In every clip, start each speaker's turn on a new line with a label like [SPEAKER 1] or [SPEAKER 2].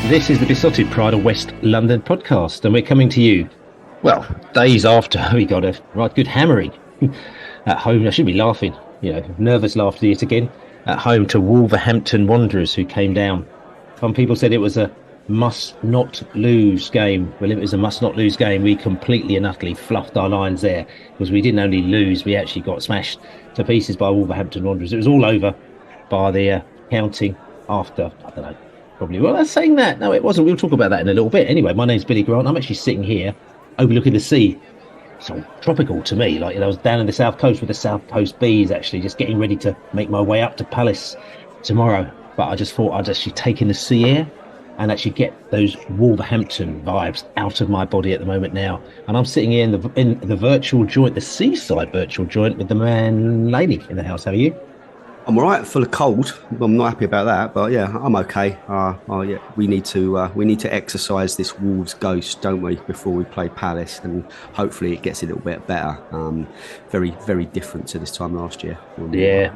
[SPEAKER 1] This is the Besotted Pride of West London podcast, and we're coming to you, well, days after we got a right good hammering at home. I should be laughing, nervous laughter yet again, at home to Wolverhampton Wanderers, who came down. Some people said it was a must-not-lose game. Well, it was a must-not-lose game. We completely and utterly fluffed our lines there, because we didn't only lose, we actually got smashed to pieces by Wolverhampton Wanderers. It was all over by the counting after, I don't know, probably. Well, that's saying that. No, it wasn't. We'll talk about that in a little bit. Anyway, my name's Billy Grant. I'm actually sitting here overlooking the sea. It's all tropical to me. I was down in the south coast with the South Coast Bees, actually, just getting ready to make my way up to Palace tomorrow. But I just thought I'd actually take in the sea air and actually get those Wolverhampton vibes out of my body at the moment now. And I'm sitting here in the virtual joint, the seaside virtual joint, with the man Laney in the house. How are you?
[SPEAKER 2] I'm all right, full of cold. I'm not happy about that, but yeah, I'm okay. Yeah, we need to exercise this Wolves ghost, don't we, before we play Palace, and hopefully it gets a little bit better. Very, very different to this time last year.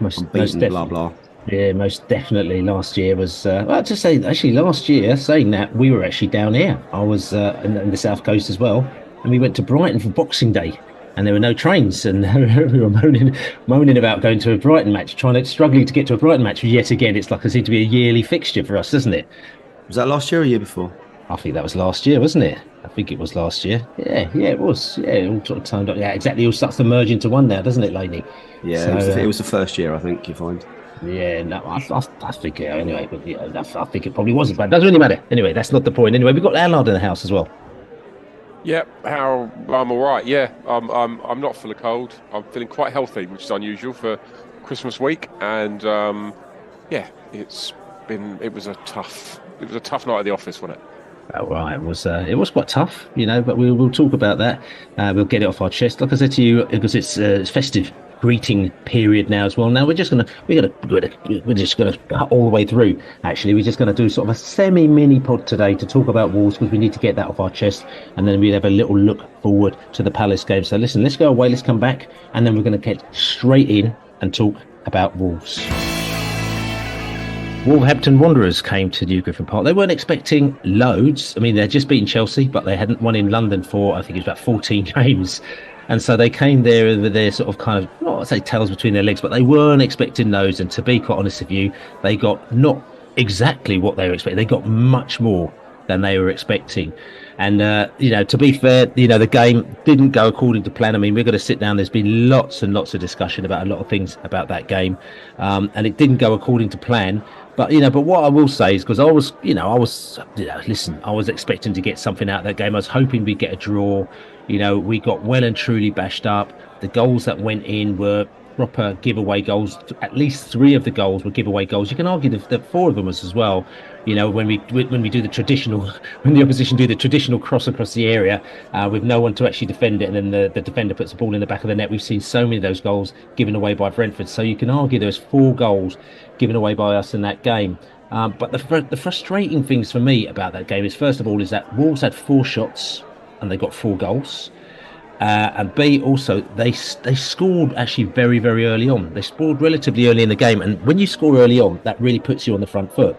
[SPEAKER 1] Most
[SPEAKER 2] blah blah.
[SPEAKER 1] Yeah, most definitely. Last year was, to say, actually, last year, saying that, we were actually down here. I was in the South Coast as well, and we went to Brighton for Boxing Day, and there were no trains, and we were moaning about going to a Brighton match, struggling to get to a Brighton match yet again. It's like it seemed to be a yearly fixture for us, doesn't it?
[SPEAKER 2] Was that last year or a year before?
[SPEAKER 1] I think that was last year, wasn't it? I think it was last year. Yeah, it was. Yeah, it all sort of timed up. Yeah, exactly. It all starts to merge into one now, doesn't it, Laney?
[SPEAKER 2] Yeah, so, it was the first year, I think, you find.
[SPEAKER 1] Yeah, no, I think anyway, but I think it probably wasn't, but it doesn't really matter. Anyway, that's not the point. Anyway, we've got Allard in the house as well.
[SPEAKER 3] Yep, I'm all right. Yeah, I'm not full of cold. I'm feeling quite healthy, which is unusual for Christmas week. And yeah, it was a tough night at the office, wasn't it?
[SPEAKER 1] Oh, right, it was quite tough, but we'll talk about that. We'll get it off our chest. Like I said to you, because it's festive greeting period now as well. Now we're just gonna cut all the way through. Actually, we're just gonna do sort of a semi-mini pod today to talk about Wolves, because we need to get that off our chest, and then we'll have a little look forward to the Palace game. So listen, let's go away, let's come back, and then we're going to get straight in and talk about Wolves. Wolverhampton Wanderers came to New Griffin Park. They weren't expecting loads. I mean, they'd just beaten Chelsea, but they hadn't won in London for, I think it was about 14 games. And so they came there with their sort of kind of, not to say tails between their legs, but they weren't expecting those. And to be quite honest with you, they got not exactly what they were expecting. They got much more than they were expecting. And, to be fair, the game didn't go according to plan. I mean, we're going to sit down. There's been lots and lots of discussion about a lot of things about that game. And it didn't go according to plan. But what I will say is, because I was expecting to get something out of that game. I was hoping we'd get a draw. We got well and truly bashed up. The goals that went in were proper giveaway goals. At least 3 of the goals were giveaway goals. You can argue that 4 of them was as well. When we do the traditional, when the opposition do the traditional cross across the area with no one to actually defend it, and then the defender puts the ball in the back of the net. We've seen so many of those goals given away by Brentford. So you can argue there's 4 goals given away by us in that game. But the frustrating things for me about that game is, first of all, is that Wolves had 4 shots and they got 4 goals. And B, also, they scored actually very, very early on. They scored relatively early in the game. And when you score early on, that really puts you on the front foot.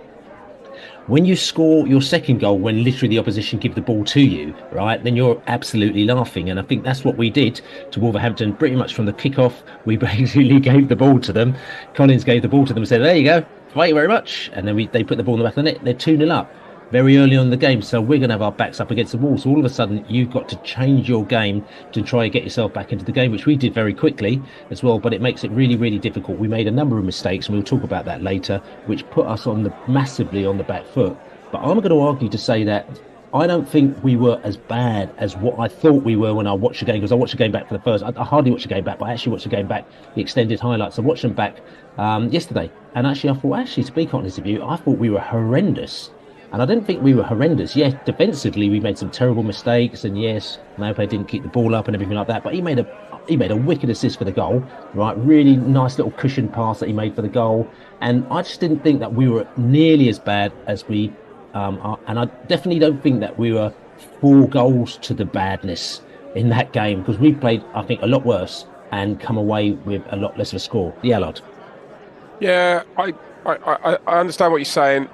[SPEAKER 1] When you score your second goal, when literally the opposition give the ball to you, right, then you're absolutely laughing. And I think that's what we did to Wolverhampton pretty much from the kickoff. We basically gave the ball to them. Collins gave the ball to them and said, there you go, thank you very much. And then they put the ball in the back of the net. They're 2-0 up very early on in the game, so we're going to have our backs up against the wall. So all of a sudden you've got to change your game to try and get yourself back into the game, which we did very quickly as well, but it makes it really, really difficult. We made a number of mistakes, and we'll talk about that later, which put us massively on the back foot. But I'm going to argue to say that I don't think we were as bad as what I thought we were when I watched the game, because I watched the game back for the first. I hardly watched the game back, but I actually watched the game back, the extended highlights. I watched them back yesterday, and actually I thought, to be honest with you, I thought we were horrendous. And I didn't think we were horrendous. Yes, defensively we made some terrible mistakes, and yes, Maupay didn't keep the ball up and everything like that. But he made a wicked assist for the goal, right? Really nice little cushion pass that he made for the goal. And I just didn't think that we were nearly as bad as we are. And I definitely don't think that we were 4 goals to the badness in that game, because we played, I think, a lot worse and come away with a lot less of a score. The Allard.
[SPEAKER 3] Yeah, I understand what you're saying.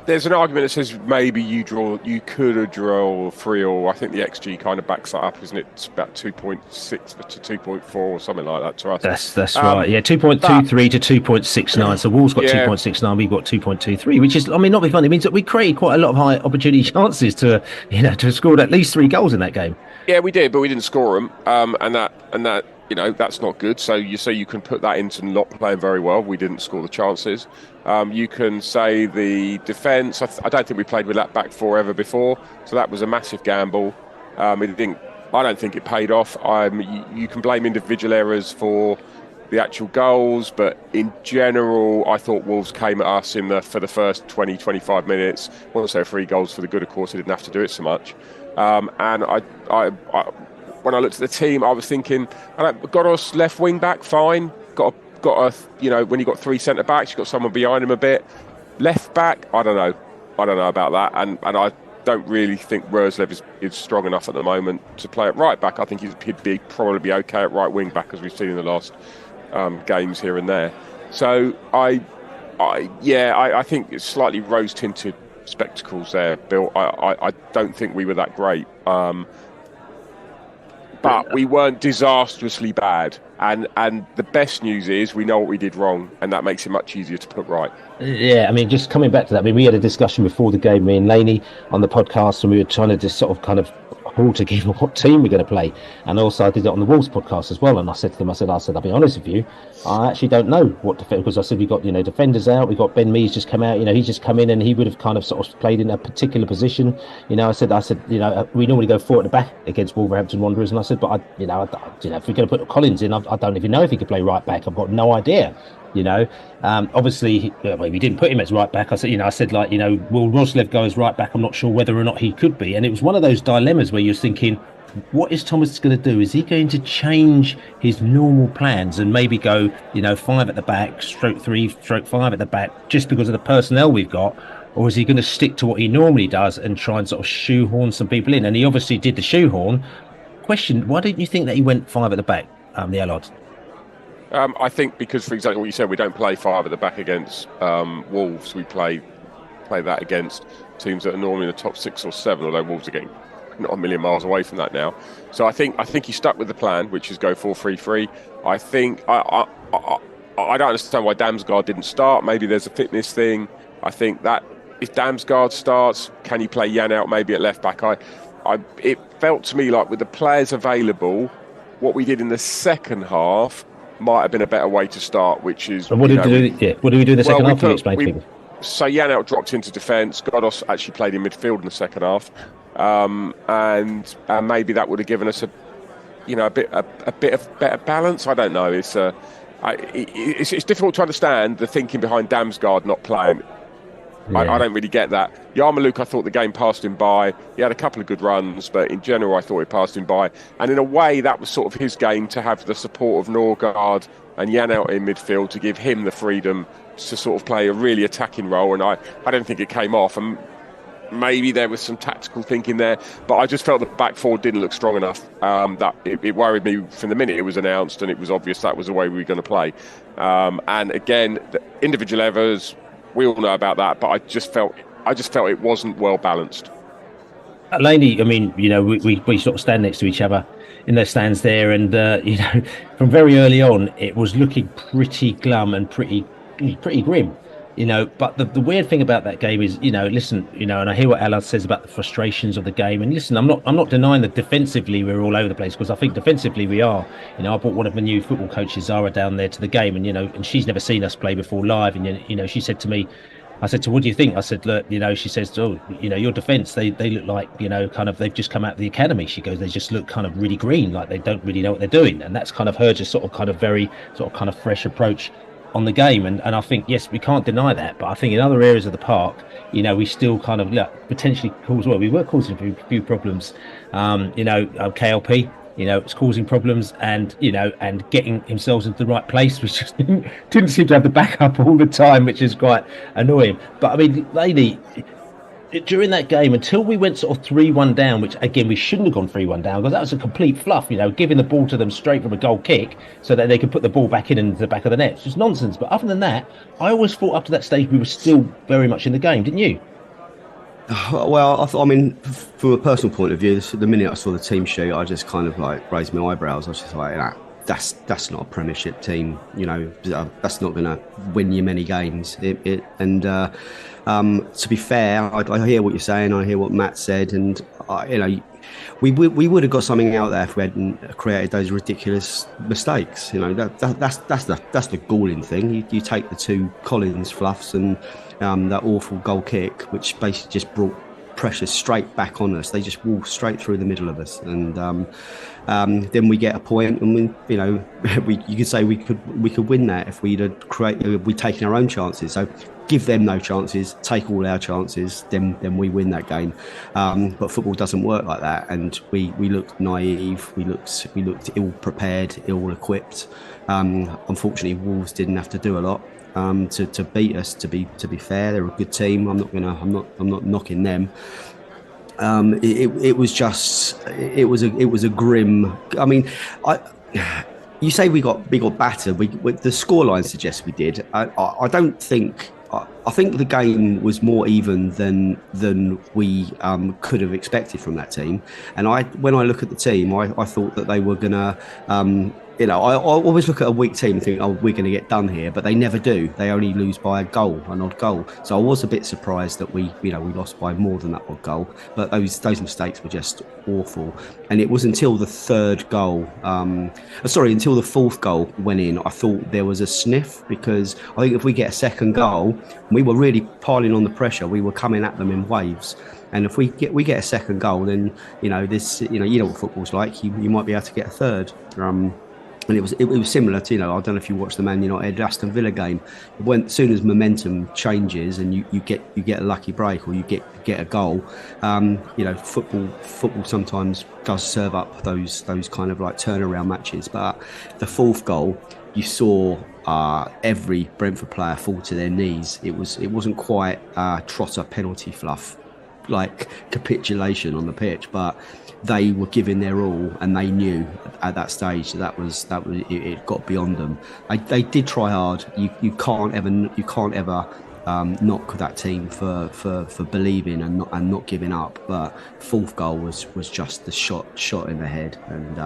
[SPEAKER 3] There's an argument that says maybe you could have drawn 3-3. I think the XG kind of backs that up, isn't it? It's about 2.6 to 2.4 or something like that to us.
[SPEAKER 1] That's right. Yeah, 2.23 to 2.69. So Wolves got 2.69. We've got 2.23, which is, I mean, not be funny. It means that we created quite a lot of high opportunity chances to have scored at least 3 goals in that game.
[SPEAKER 3] Yeah, we did, but we didn't score them. And that. That's not good. So you can put that into not playing very well. We didn't score the chances. You can say the defence. I don't think we played with that back four ever before. So that was a massive gamble. I don't think it paid off. You can blame individual errors for the actual goals, but in general, I thought Wolves came at us for the first 20, 25 minutes. Once they were 3 goals for the good, of course, they didn't have to do it so much. And when I looked at the team, I was thinking, Godos left wing back, fine. Got when you got 3 centre backs, you got someone behind him a bit. Left back, I don't know about that, and I don't really think Roerslev is strong enough at the moment to play at right back. I think he'd probably be okay at right wing back, as we've seen in the last games here and there. So I think it's slightly rose tinted spectacles there, Bill. I don't think we were that great. But we weren't disastrously bad. And the best news is we know what we did wrong, and that makes it much easier to put right.
[SPEAKER 1] Yeah, I mean, just coming back to that, I mean, we had a discussion before the game, me and Laney, on the podcast, and we were trying to just sort of kind of pull together what team we're going to play. And also I did it on the Wolves podcast as well, and I said to them, I said, I'll be honest with you, I actually don't know what defend, because I said we got defenders out, we got Ben Mees just come out, he's just come in and he would have kind of sort of played in a particular position. I said we normally go 4 at the back against Wolverhampton Wanderers, and I said, but if we're going to put Collins in, I don't even know if he could play right back. I've got no idea. Obviously we didn't put him as right back. I said, will Roerslev go as right back? I'm not sure whether or not he could be. And it was one of those dilemmas where you're thinking, what is Thomas going to do? Is he going to change his normal plans and maybe go, 5 at the back, /3, /5 at the back, just because of the personnel we've got? Or is he going to stick to what he normally does and try and sort of shoehorn some people in? And he obviously did the shoehorn. Question, why didn't you think that he went 5 at the back, the Allard?
[SPEAKER 3] I think because, for exactly what you said, we don't play 5 at the back against Wolves. We play that against teams that are normally in the top 6 or 7, although Wolves are getting not a million miles away from that now. So I think he stuck with the plan, which is go 4-3-3. I think I don't understand why Damsgaard didn't start. Maybe there's a fitness thing. I think that if Damsgaard starts, can you play Jan out maybe at left back? It felt to me like with the players available, what we did in the second half might have been a better way to start, which is...
[SPEAKER 1] And what did we do in the second half? Can you explain to people?
[SPEAKER 3] So Jan out dropped into defence. Godos actually played in midfield in the second half, and maybe that would have given us a bit of better balance. I don't know. It's difficult to understand the thinking behind Damsgaard not playing. Yeah. I don't really get that. Yarmouk, I thought the game passed him by. He had a couple of good runs, but in general, I thought it passed him by. And in a way, that was sort of his game, to have the support of Norgard and Jan out in midfield to give him the freedom to sort of play a really attacking role. And I don't think it came off. And maybe there was some tactical thinking there, but I just felt the back four didn't look strong enough. That it worried me from the minute it was announced, and it was obvious that was the way we were going to play. And again, the individual errors, we all know about that, but I just felt it wasn't well balanced.
[SPEAKER 1] Laney, I mean, we sort of stand next to each other in the stands there, and from very early on, it was looking pretty glum and pretty grim. But the weird thing about that game is, listen, and I hear what Allard says about the frustrations of the game. And listen, I'm not denying that defensively we're all over the place, because I think defensively we are. I brought one of the new football coaches, Zara, down there to the game, and she's never seen us play before live. And she said to me, I said, what do you think? I said, look, she says, your defence, they look like, kind of, they've just come out of the academy. She goes, they just look kind of really green, like they don't really know what they're doing. And that's kind of her just sort of kind of very sort of kind of fresh approach on the game, and I think, yes, we can't deny that, but I think in other areas of the park, we still kind of potentially we were causing a few problems. KLP, it's causing problems, and and getting himself into the right place, which just didn't seem to have the backup all the time, which is quite annoying. But I mean, Laney, during that game, until we went sort of 3-1 down, which again we shouldn't have gone 3-1 down, because that was a complete fluff, giving the ball to them straight from a goal kick so that they could put the ball back into the back of the net. It's just nonsense. But other than that, I always thought up to that stage we were still very much in the game, didn't you?
[SPEAKER 2] Well, I mean, from a personal point of view, the minute I saw the team sheet, I just kind of like raised my eyebrows. I was just like, nah, that's not a Premiership team. You know, that's not going to win you many games. To be fair, I hear what you're saying. I hear what Matt said, and you know, we would have got something out there if we hadn't created those ridiculous mistakes. You know, that's the galling thing. You take the two Collins fluffs and that awful goal kick, which basically just brought pressure straight back on us. They just walked straight through the middle of us, and then we get a point, and you know, you could say we could win that if we'd taken our own chances. So give them no chances, take all our chances, then we win that game. But football doesn't work like that, and we looked naive. We looked ill prepared, ill equipped. Unfortunately, Wolves didn't have to do a lot to beat us. To be fair, they're a good team. I'm not knocking them. It was a grim. I mean, you say we got battered. The scoreline suggests we did. I don't think. I think the game was more even than we could have expected from that team. And when I look at the team, I thought that they were gonna. I always look at a weak team and think, oh, we're going to get done here, but they never do. They only lose by an odd goal. So I was a bit surprised that we lost by more than that odd goal. But those mistakes were just awful. And it was until the until the fourth goal went in, I thought there was a sniff, because I think if we get a second goal, we were really piling on the pressure. We were coming at them in waves. And if we get a second goal, then you know what football's like. You might be able to get a third. And it was similar to, I don't know if you watched the Man United Aston Villa game. As soon as momentum changes and you get a lucky break or you get a goal, football sometimes does serve up those kind of like turnaround matches. But the fourth goal, you saw every Brentford player fall to their knees. It wasn't quite Trotter penalty fluff, like capitulation on the pitch, but they were giving their all, and they knew at that stage that was it got beyond them. They did try hard. You can't ever knock that team for believing and not giving up. But fourth goal was just the shot in the head, and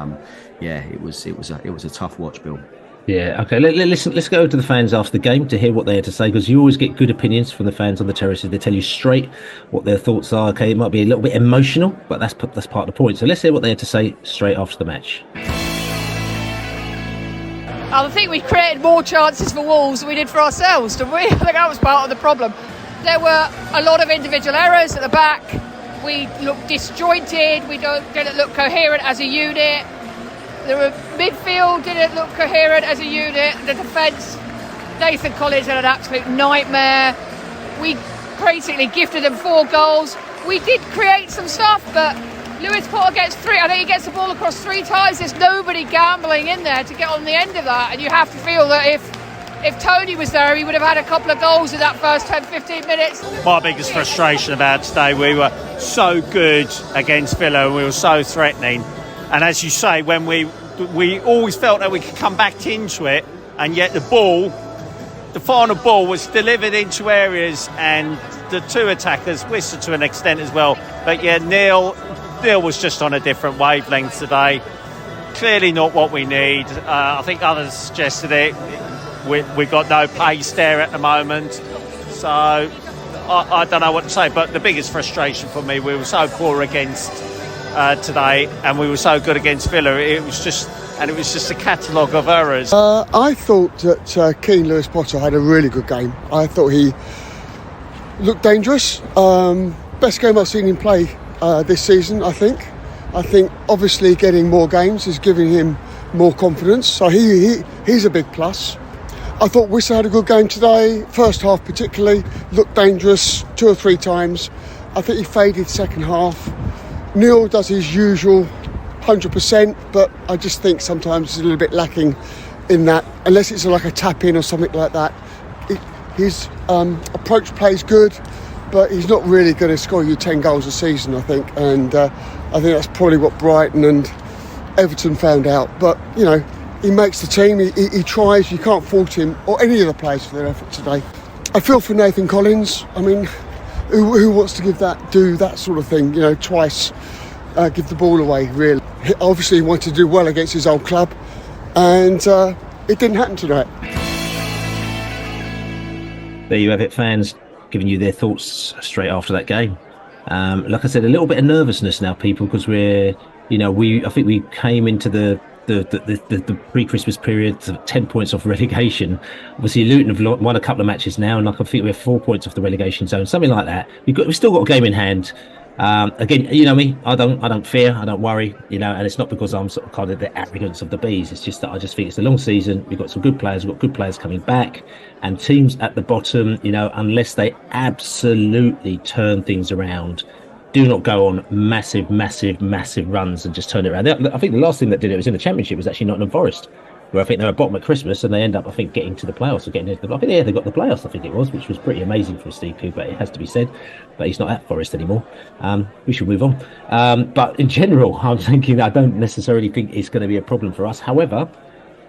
[SPEAKER 2] it was a tough watch, Bill.
[SPEAKER 1] Yeah, okay. Let's go to the fans after the game to hear what they had to say, because you always get good opinions from the fans on the terraces. They tell you straight what their thoughts are. Okay, it might be a little bit emotional, but that's part of the point. So let's hear what they had to say straight after the match.
[SPEAKER 4] I think we created more chances for Wolves than we did for ourselves, didn't we? I think that was part of the problem. There were a lot of individual errors at the back. We looked disjointed. We didn't look coherent as a unit. The midfield didn't look coherent as a unit. The defence, Nathan Collins had an absolute nightmare. We basically gifted them 4 goals. We did create some stuff, but Lewis Potter gets 3. I think he gets the ball across 3 times. There's nobody gambling in there to get on the end of that. And you have to feel that if Tony was there, he would have had a couple of goals in that first 10-15 minutes.
[SPEAKER 5] My biggest frustration about today, we were so good against Villa, we were so threatening. And as you say, when we always felt that we could come back into it, and yet the final ball was delivered into areas, and the 2 attackers, Wissa to an extent as well. But yeah, Neil was just on a different wavelength today. Clearly not what we need. I think others suggested it. We've got no pace there at the moment. So I don't know what to say. But the biggest frustration for me, we were so poor against today, and we were so good against Villa. It was just a catalogue of errors.
[SPEAKER 6] I thought that Keane Lewis Potter had a really good game. I thought he looked dangerous. Best game I've seen him play this season, I think. I think obviously getting more games is giving him more confidence, so he's a big plus. I thought Wissa had a good game today. First half particularly, looked dangerous 2 or 3 times. I think he faded second half. Neil does his usual 100%, but I just think sometimes it's a little bit lacking in that, unless it's like a tap in or something like that. His approach play is good, but he's not really going to score you 10 goals a season, I think. And I think that's probably what Brighton and Everton found out. But, he makes the team, he tries, you can't fault him or any of the players for their effort today. I feel for Nathan Collins. I mean, who wants to do that sort of thing, twice, give the ball away, really. He obviously wanted to do well against his old club, and it didn't happen tonight.
[SPEAKER 1] There you have it, fans giving you their thoughts straight after that game. Like I said, a little bit of nervousness now, people, because I think we came into the pre-Christmas period 10 points off relegation. Obviously, Luton have won a couple of matches now, and I think we're 4 points off the relegation zone, something like that. We've still got a game in hand. Again, you know me, I don't fear, I don't worry, and it's not because I'm sort of kind of the arrogance of the Bees. It's just that I just think it's a long season. We've got some good players, we've got good players coming back, and teams at the bottom, unless they absolutely turn things around, do not go on massive runs and just turn it around. I think the last thing that did it was in the Championship was actually Nottingham Forest, where I think they were bottom at Christmas and they end up, I think, getting to the playoffs or getting into the. I think they got the playoffs. I think it was, which was pretty amazing for Steve Cooper. It has to be said, but he's not at Forest anymore. We should move on. But in general, I'm thinking I don't necessarily think it's going to be a problem for us. However,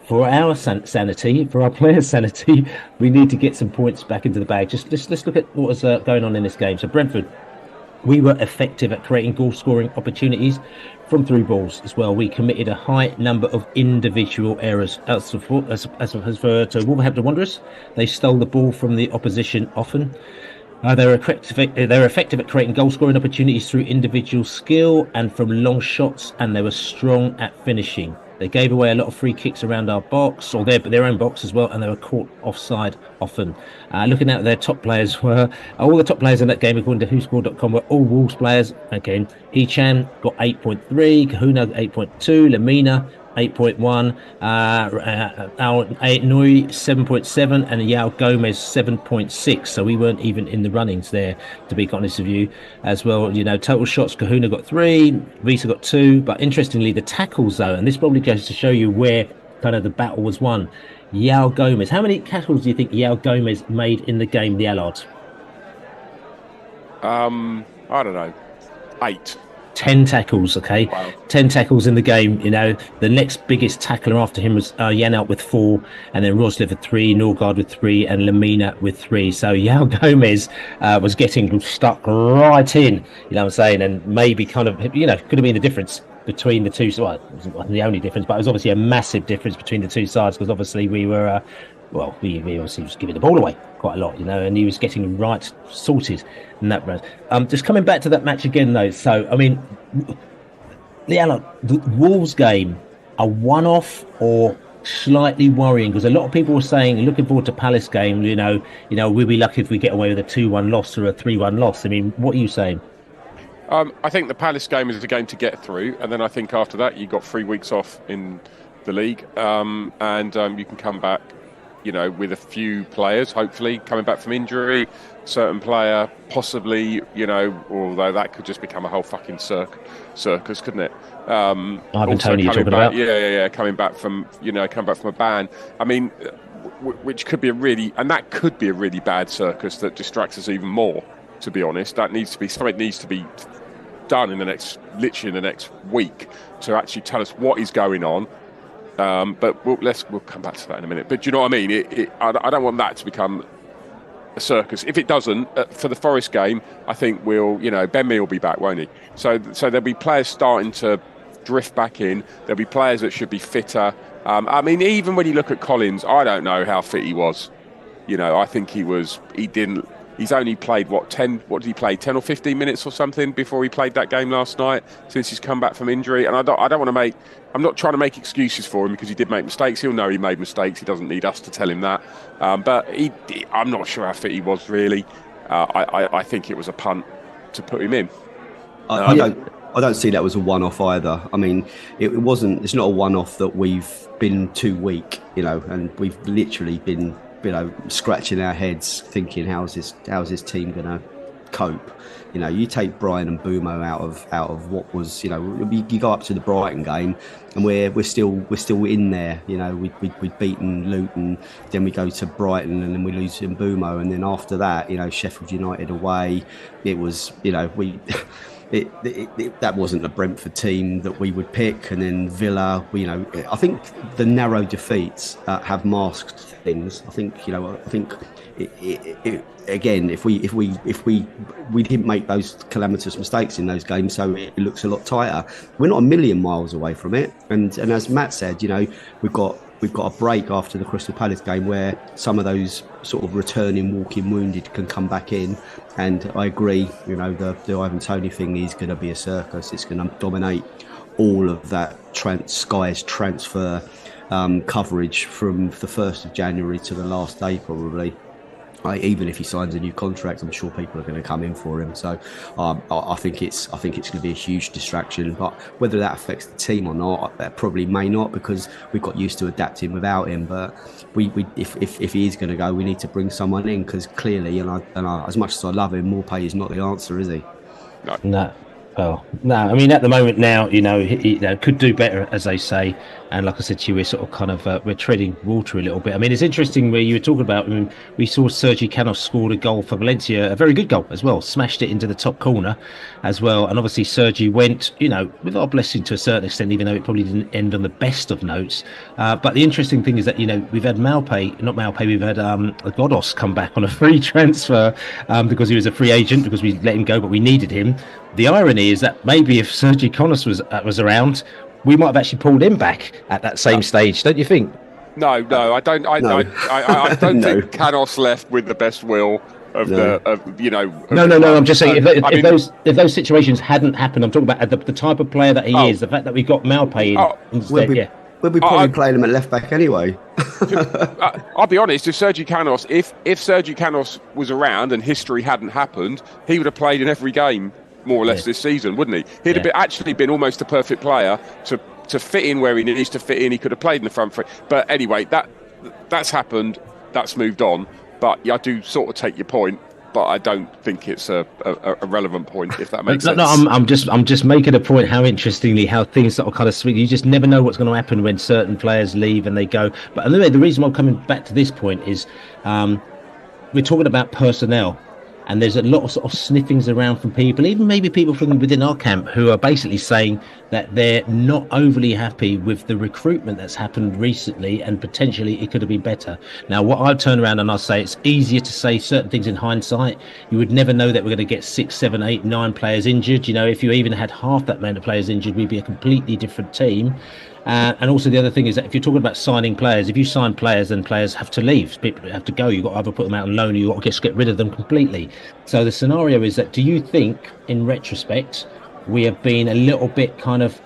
[SPEAKER 1] for our sanity, for our players' sanity, we need to get some points back into the bag. Let's look at what was going on in this game. So Brentford. We were effective at creating goal-scoring opportunities from through balls as well. We committed a high number of individual errors. As for Wolverhampton Wanderers, they stole the ball from the opposition often. They're effective at creating goal-scoring opportunities through individual skill and from long shots, and they were strong at finishing. They gave away a lot of free kicks around our box, or their own box as well, and they were caught offside often. Looking at their top players all the top players in that game, according to WhoScored.com, were all Wolves players. Again, Hichan got 8.3, Kahuna 8.2, Lamina 8.1, Nui 7.7, and Yao Gomez 7.6. So we weren't even in the runnings there, to be honest with you, as well. Total shots, Kahuna got 3, Visa got 2. But interestingly, the tackles, though, and this probably goes to show you where kind of the battle was won. Yao Gomez, how many tackles do you think Yao Gomez made in the game, the Allards?
[SPEAKER 3] I don't know, 8.
[SPEAKER 1] 10 tackles, okay?
[SPEAKER 3] Wow.
[SPEAKER 1] 10 tackles in the game. The next biggest tackler after him was Yanalt with 4, and then Roslev with 3, Norgard with 3, and Lamina with 3. So Yao Gomez was getting stuck right in, you know what I'm saying, and maybe kind of, could have been the difference between the two. Well, it wasn't the only difference, but it was obviously a massive difference between the two sides, because obviously we were, we obviously was giving the ball away quite a lot, and he was getting right sorted in that round. Just coming back to that match again, though. So, I mean, the Wolves game, a one-off or slightly worrying? Because a lot of people were saying, looking forward to Palace game, we'll be lucky if we get away with a 2-1 loss or a 3-1 loss. I mean, what are you saying?
[SPEAKER 3] I think the Palace game is a game to get through, and then I think after that you got 3 weeks off in the league, and you can come back, with a few players, hopefully coming back from injury, certain player possibly, although that could just become a whole fucking circus, couldn't it?
[SPEAKER 1] Ivan Toney you're talking about?
[SPEAKER 3] Yeah, coming back from a ban. I mean, which could be a really bad circus that distracts us even more. To be honest, something needs to be done in the next week to actually tell us what is going on. But we'll come back to that in a minute. But do you know what I mean? I don't want that to become a circus. If it doesn't, for the Forest game, I think Ben Mee will be back, won't he? So there'll be players starting to drift back in. There'll be players that should be fitter. I mean, even when you look at Collins, I don't know how fit he was. I think he's only played, 10 or 15 minutes or something before he played that game last night since he's come back from injury. And I'm not trying to make excuses for him, because he did make mistakes. He'll know he made mistakes. He doesn't need us to tell him that. But I'm not sure how fit he was, really. I think it was a punt to put him in.
[SPEAKER 2] I don't see that was a one-off either. I mean, it's not a one-off that we've been too weak, and we've literally been scratching our heads thinking how's this team gonna cope. You take Brian and Bumo out of what was, you go up to the Brighton game and we're still in there. We'd beaten Luton, then we go to Brighton and then we lose to Bumo, and then after that, Sheffield United away, it was, that wasn't the Brentford team that we would pick. And then Villa, I think the narrow defeats have masked things. I think again, if we didn't make those calamitous mistakes in those games, so it looks a lot tighter. We're not a million miles away from it, and as Matt said, we've got a break after the Crystal Palace game where some of those sort of returning walking wounded can come back in, and I agree. The Ivan Toney thing is going to be a circus. It's going to dominate all of that Sky's transfer coverage from the 1st of January to the last day probably. Even if he signs a new contract, I'm sure people are going to come in for him. So I think it's going to be a huge distraction. But whether that affects the team or not, that probably may not, because we've got used to adapting without him. But if he is going to go, we need to bring someone in, because clearly, and I, as much as I love him, Maupay is not the answer, is he?
[SPEAKER 1] No. Well, no, I mean, at the moment now, he could do better, as they say. And like I said to you, we're sort of kind of we're treading water a little bit. I mean, it's interesting where you were talking about, we saw Sergi Canos scored a goal for Valencia, a very good goal as well, smashed it into the top corner as well. And obviously Sergi went, with our blessing to a certain extent, even though it probably didn't end on the best of notes. But the interesting thing is that, we've had we've had Godos come back on a free transfer because he was a free agent, because we let him go, but we needed him. The irony is that maybe if Sergi Canos was around, we might have actually pulled him back at that same stage, don't you think?
[SPEAKER 3] No, I don't. I don't think Canos left with the best will of
[SPEAKER 1] No. I'm just saying, if those situations hadn't happened, I'm talking about the type of player that he is, the fact that we got Maupay in instead.
[SPEAKER 2] We'll be probably playing him at left back anyway.
[SPEAKER 3] I'll be honest. If Sergi Canos was around and history hadn't happened, he would have played in every game, more or less, this season, wouldn't he? He'd have actually been almost a perfect player to fit in where he needs to fit in. He could have played in the front three. But anyway, that's happened. That's moved on. But I do sort of take your point, but I don't think it's a relevant point, if that makes sense.
[SPEAKER 1] No, I'm just making a point how things sort of kind of swing. You just never know what's going to happen when certain players leave and they go. But anyway, the reason why I'm coming back to this point is we're talking about personnel. And there's a lot of sort of sniffings around from people, even maybe people from within our camp, who are basically saying that they're not overly happy with the recruitment that's happened recently, and potentially it could have been better. Now, what I'll turn around and I'll say, it's easier to say certain things in hindsight. You would never know that we're going to get 6, 7, 8, 9 players injured. If you even had half that amount of players injured, we'd be a completely different team. And also the other thing is that if you're talking about signing players, if you sign players, then players have to leave. People have to go. You've got to either put them out on loan, or you've got to just get rid of them completely. So the scenario is that, do you think, in retrospect, we have been a little bit kind of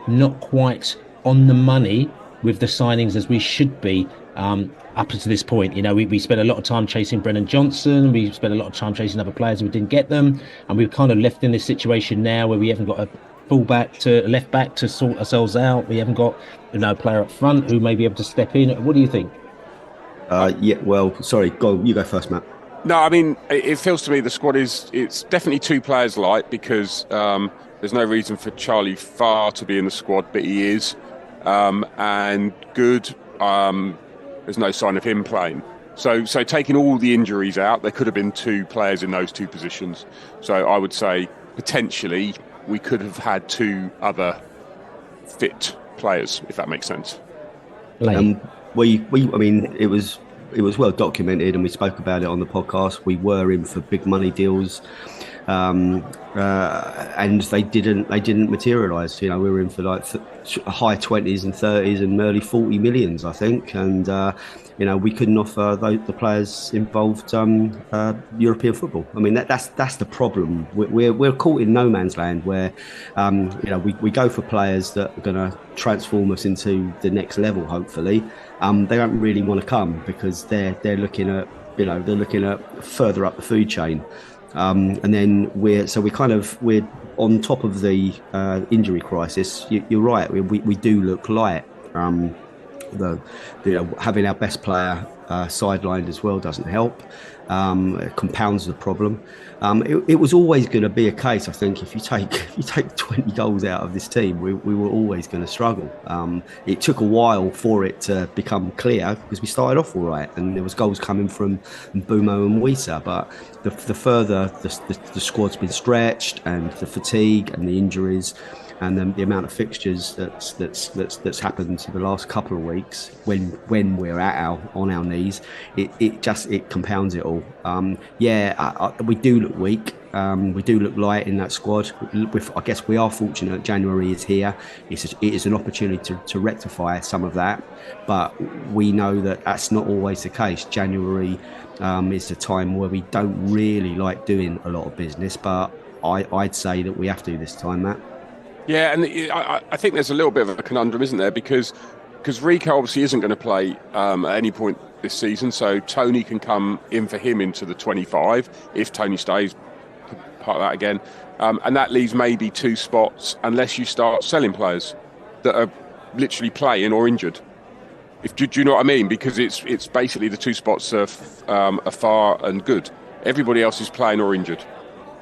[SPEAKER 1] not quite on the money with the signings as we should be up to this point? We spent a lot of time chasing Brennan Johnson. We spent a lot of time chasing other players, and we didn't get them. And we've kind of left in this situation now where we haven't got a full-back to left-back to sort ourselves out. We haven't got a player up front who may be able to step in. What do you think?
[SPEAKER 2] Sorry, you go first, Matt.
[SPEAKER 3] No, I mean, it feels to me the squad it's definitely 2 players light, because there's no reason for Charlie Farr to be in the squad, but he is. And Good, there's no sign of him playing. So taking all the injuries out, there could have been 2 players in those 2 positions. So I would say potentially we could have had 2 other fit players, if that makes sense.
[SPEAKER 2] I mean, it was well documented, and we spoke about it on the podcast. We were in for big money deals, and they didn't materialise. We were in for like high 20s and 30s and early 40 millions, I think, and we couldn't offer the players involved European football. I mean, that's the problem. We're caught in no man's land where we go for players that are going to transform us into the next level. Hopefully, they don't really want to come because they're looking at further up the food chain. And then we're on top of the injury crisis. You're right. We do look light. Having our best player sidelined as well doesn't help. It compounds the problem. It was always going to be a case, I think, if you take 20 goals out of this team, we were always going to struggle. It took a while for it to become clear because we started off all right and there was goals coming from Bumo and Wisa, but the further the squad's been stretched and the fatigue and the injuries and then the amount of fixtures that's happened in the last couple of weeks when we're on our knees, it compounds it all. We do look weak. We do look light in that squad. I guess we are fortunate January is here. It is an opportunity to rectify some of that, but we know that that's not always the case. January is a time where we don't really like doing a lot of business, but I'd say that we have to this time, Matt.
[SPEAKER 3] Yeah, and I think there's a little bit of a conundrum, isn't there? Because Rico obviously isn't going to play at any point this season, so Tony can come in for him into the 25 if Tony stays part of that again, and that leaves maybe 2 spots unless you start selling players that are literally playing or injured. Do you know what I mean? Because it's basically the 2 spots are far and good. Everybody else is playing or injured.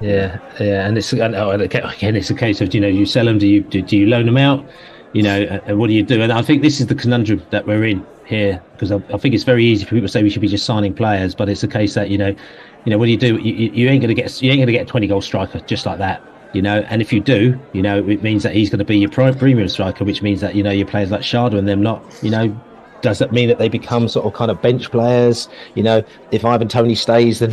[SPEAKER 1] Yeah, and again, it's a case of you sell them, do you loan them out, and what do you do? And I think this is the conundrum that we're in here, because I think it's very easy for people to say we should be just signing players, but it's a case that what do you do? You ain't gonna get a 20-goal striker just like that, and if you do, it means that he's going to be your premium striker, which means that your players like Sharda and them not, does that mean that they become sort of kind of bench players? If Ivan Toney stays, then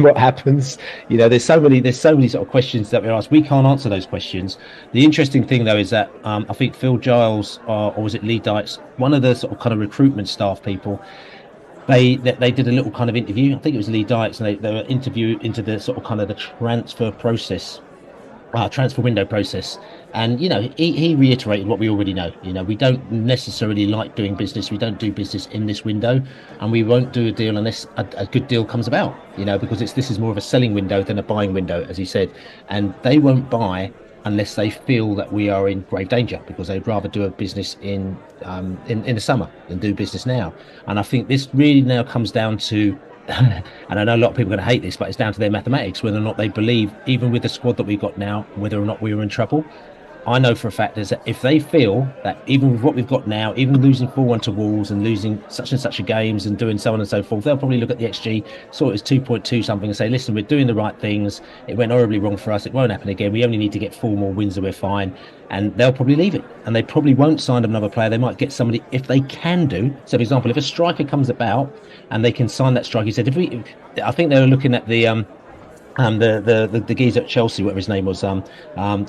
[SPEAKER 1] what happens? There's so many sort of questions that we're asked. We can't answer those questions. The interesting thing, though, is that I think Phil Giles or was it Lee Dykes, one of the sort of kind of recruitment staff people, they did a little kind of interview. I think it was Lee Dykes, and they were interviewed into the sort of kind of the transfer window process. And he reiterated what we already know. We don't necessarily like doing business. We don't do business in this window, and we won't do a deal unless a good deal comes about. Because this is more of a selling window than a buying window, as he said. And they won't buy unless they feel that we are in grave danger, because they'd rather do a business in the summer than do business now. And I think this really now comes down to, and I know a lot of people are going to hate this, but it's down to their mathematics, whether or not they believe, even with the squad that we've got now, whether or not we were in trouble. I know for a fact is that if they feel that even with what we've got now, even losing 4-1 to Wolves and losing such and such a games and doing so on and so forth, they'll probably look at the XG, saw it as 2.2 something and say, listen, we're doing the right things. It went horribly wrong for us. It won't happen again. We only need to get 4 more wins and we're fine. And they'll probably leave it. And they probably won't sign another player. They might get somebody if they can do. So, for example, if a striker comes about and they can sign that striker, he said, I think they were looking at the geezer at Chelsea, whatever his name was,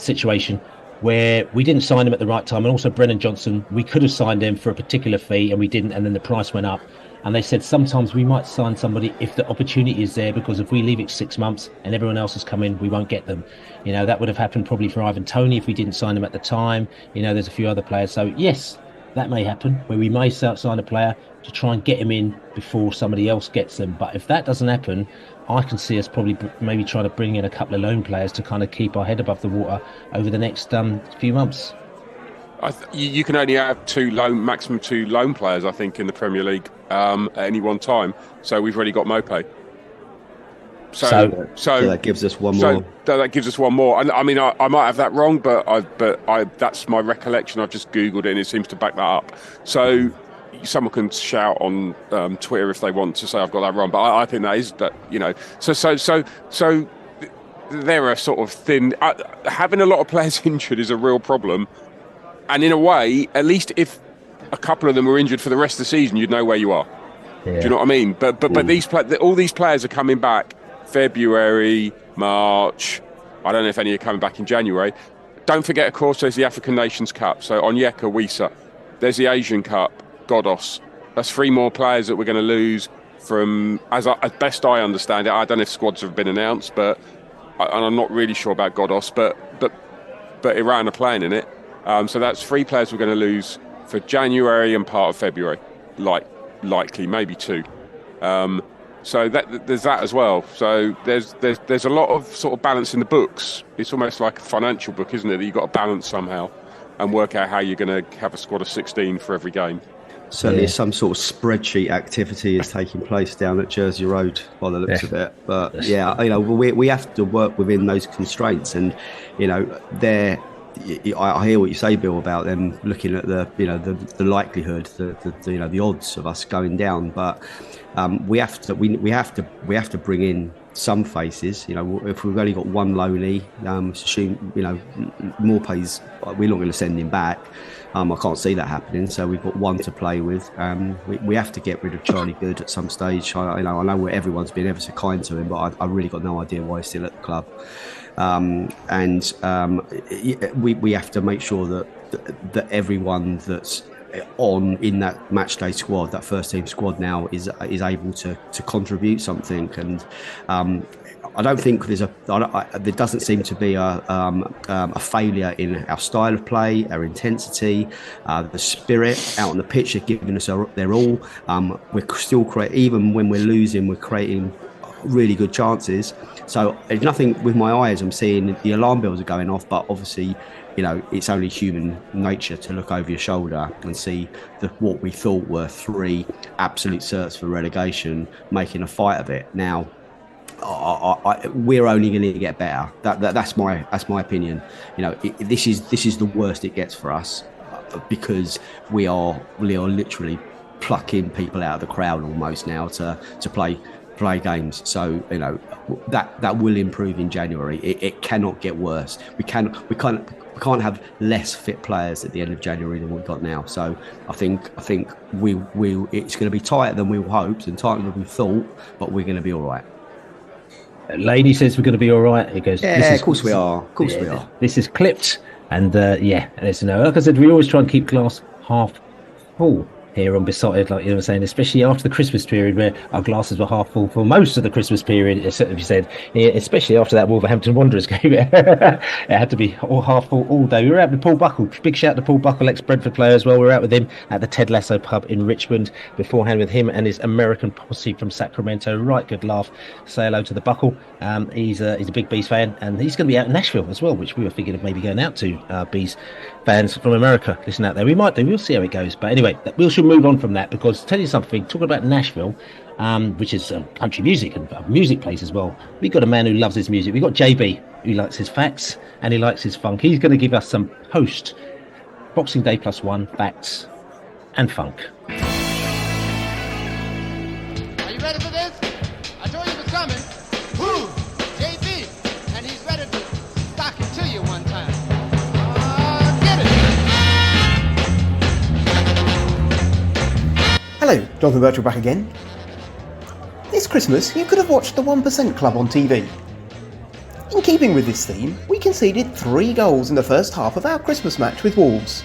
[SPEAKER 1] situation, where we didn't sign him at the right time, and also Brennan Johnson, we could have signed him for a particular fee and we didn't, and then the price went up. And they said sometimes we might sign somebody if the opportunity is there, because if we leave it 6 months and everyone else has come in, we won't get them. That would have happened probably for Ivan Toney if we didn't sign him at the time. There's a few other players. So yes, that may happen, where we may sign a player to try and get him in before somebody else gets them. But if that doesn't happen, I can see us probably maybe trying to bring in a couple of loan players to kind of keep our head above the water over the next few months.
[SPEAKER 3] You can only have maximum two loan players, I think, in the Premier League at any one time. So we've already got Mopé. So
[SPEAKER 2] that gives us one more.
[SPEAKER 3] That gives us one more. And I mean, I might have that wrong, but that's my recollection. I've just Googled it and it seems to back that up. So someone can shout on Twitter if they want to say I've got that wrong, but I think that is that. So they're a sort of thin. Having a lot of players injured is a real problem. And in a way, at least if a couple of them were injured for the rest of the season, you'd know where you are. Yeah. Do you know what I mean? But all these players are coming back February, March. I don't know if any are coming back in January. Don't forget, of course, there's the African Nations Cup. So Onyeka, Wisa. There's the Asian Cup, Godos. That's 3 more players that we're going to lose from, as best I understand it. I don't know if squads have been announced, and I'm not really sure about Godos, but Iran are playing in it. So that's 3 players we're going to lose for January and part of February, likely maybe 2. So there's that as well. So there's a lot of sort of balance in the books. It's almost like a financial book, isn't it? That you've got to balance somehow and work out how you're going to have a squad of 16 for every game.
[SPEAKER 2] Certainly, some sort of spreadsheet activity is taking place down at Jersey Road by the looks of it. But yeah, we have to work within those constraints, and I hear what you say, Bill, about them looking at the likelihood, the odds of us going down. But we have to bring in some faces. If we've only got one loanee, assume Morpay's, we're not going to send him back. I can't see that happening. So we've got one to play with. We have to get rid of Charlie Good at some stage. I know everyone's been ever so kind to him, but I really got no idea why he's still at the club. We have to make sure that everyone that's in that matchday squad, that first team squad now, is able to contribute something. And I don't think there doesn't seem to be a failure in our style of play, our intensity, the spirit out on the pitch. They're giving us their all. We're still even when we're losing, we're creating really good chances. So there's nothing with my eyes. I'm seeing the alarm bells are going off, but obviously, it's only human nature to look over your shoulder and see what we thought were 3 absolute certs for relegation, making a fight of it. Now, we're only going to get better. That's my opinion. This is the worst it gets for us, because we are literally plucking people out of the crowd almost now to play games. So that will improve in January. It cannot get worse. We can't have less fit players at the end of January than we've got now. So I think it's going to be tighter than we hoped and tighter than we thought, but we're going to be all right.
[SPEAKER 1] Lady says we're going to be all right. He goes,
[SPEAKER 2] yeah, of course we are. Of course we are.
[SPEAKER 1] This is clipped, and listen. Like I said, we always try and keep glass half full here on Besotted, like you were saying, especially after the Christmas period, where our glasses were half full for most of the Christmas period. As you said, especially after that Wolverhampton Wanderers game, it had to be all half full all day. We were out with Paul Buckle. Big shout to Paul Buckle, ex-Brentford player as well. We were out with him at the Ted Lasso pub in Richmond beforehand with him and his American posse from Sacramento. Right good laugh. Say hello to the Buckle. He's a big Bees fan, and he's going to be out in Nashville as well, which we were thinking of maybe going out to. Bees fans from America, listen out there. We might do. We'll see how it goes. But anyway, we should move on from that, because tell you something, talking about Nashville, which is country music and a music place as well. We've got a man who loves his music. We've got JB, who likes his facts and he likes his funk. He's going to give us some post Boxing Day +1 facts and funk.
[SPEAKER 7] Are you ready for this? I told you it was coming. Woo! JB, and he's ready to stock it to you one time. Get it!
[SPEAKER 8] Hello, Jonathan Birchall back again. This Christmas, you could have watched the 1% Club on TV. In keeping with this theme, we conceded 3 goals in the first half of our Christmas match with Wolves.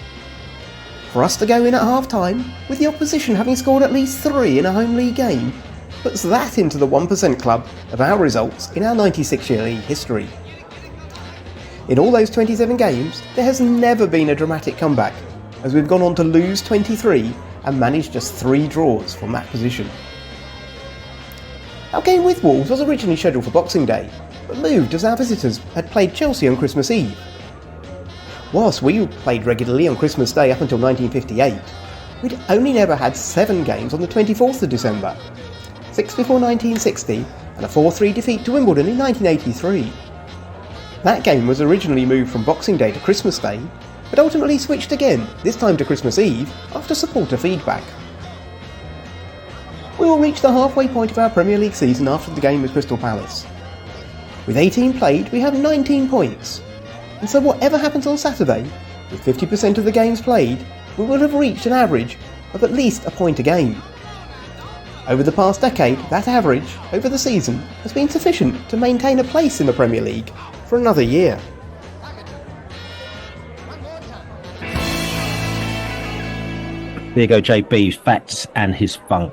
[SPEAKER 8] For us to go in at half-time, with the opposition having scored at least 3 in a home league game, puts that into the 1% Club of our results in our 96-year league history. In all those 27 games, there has never been a dramatic comeback, as we've gone on to lose 23 and managed just 3 draws from that position. Our game with Wolves was originally scheduled for Boxing Day, but moved as our visitors had played Chelsea on Christmas Eve. Whilst we played regularly on Christmas Day up until 1958, we'd only ever had 7 games on the 24th of December, 6 before 1960 and a 4-3 defeat to Wimbledon in 1983. That game was originally moved from Boxing Day to Christmas Day, but ultimately switched again, this time to Christmas Eve, after supporter feedback. We will reach the halfway point of our Premier League season after the game with Crystal Palace. With 18 played, we have 19 points, and so whatever happens on Saturday, with 50% of the games played, we will have reached an average of at least a point a game. Over the past decade, that average, over the season, has been sufficient to maintain a place in the Premier League for another year.
[SPEAKER 1] There you go, JB's facts and his funk.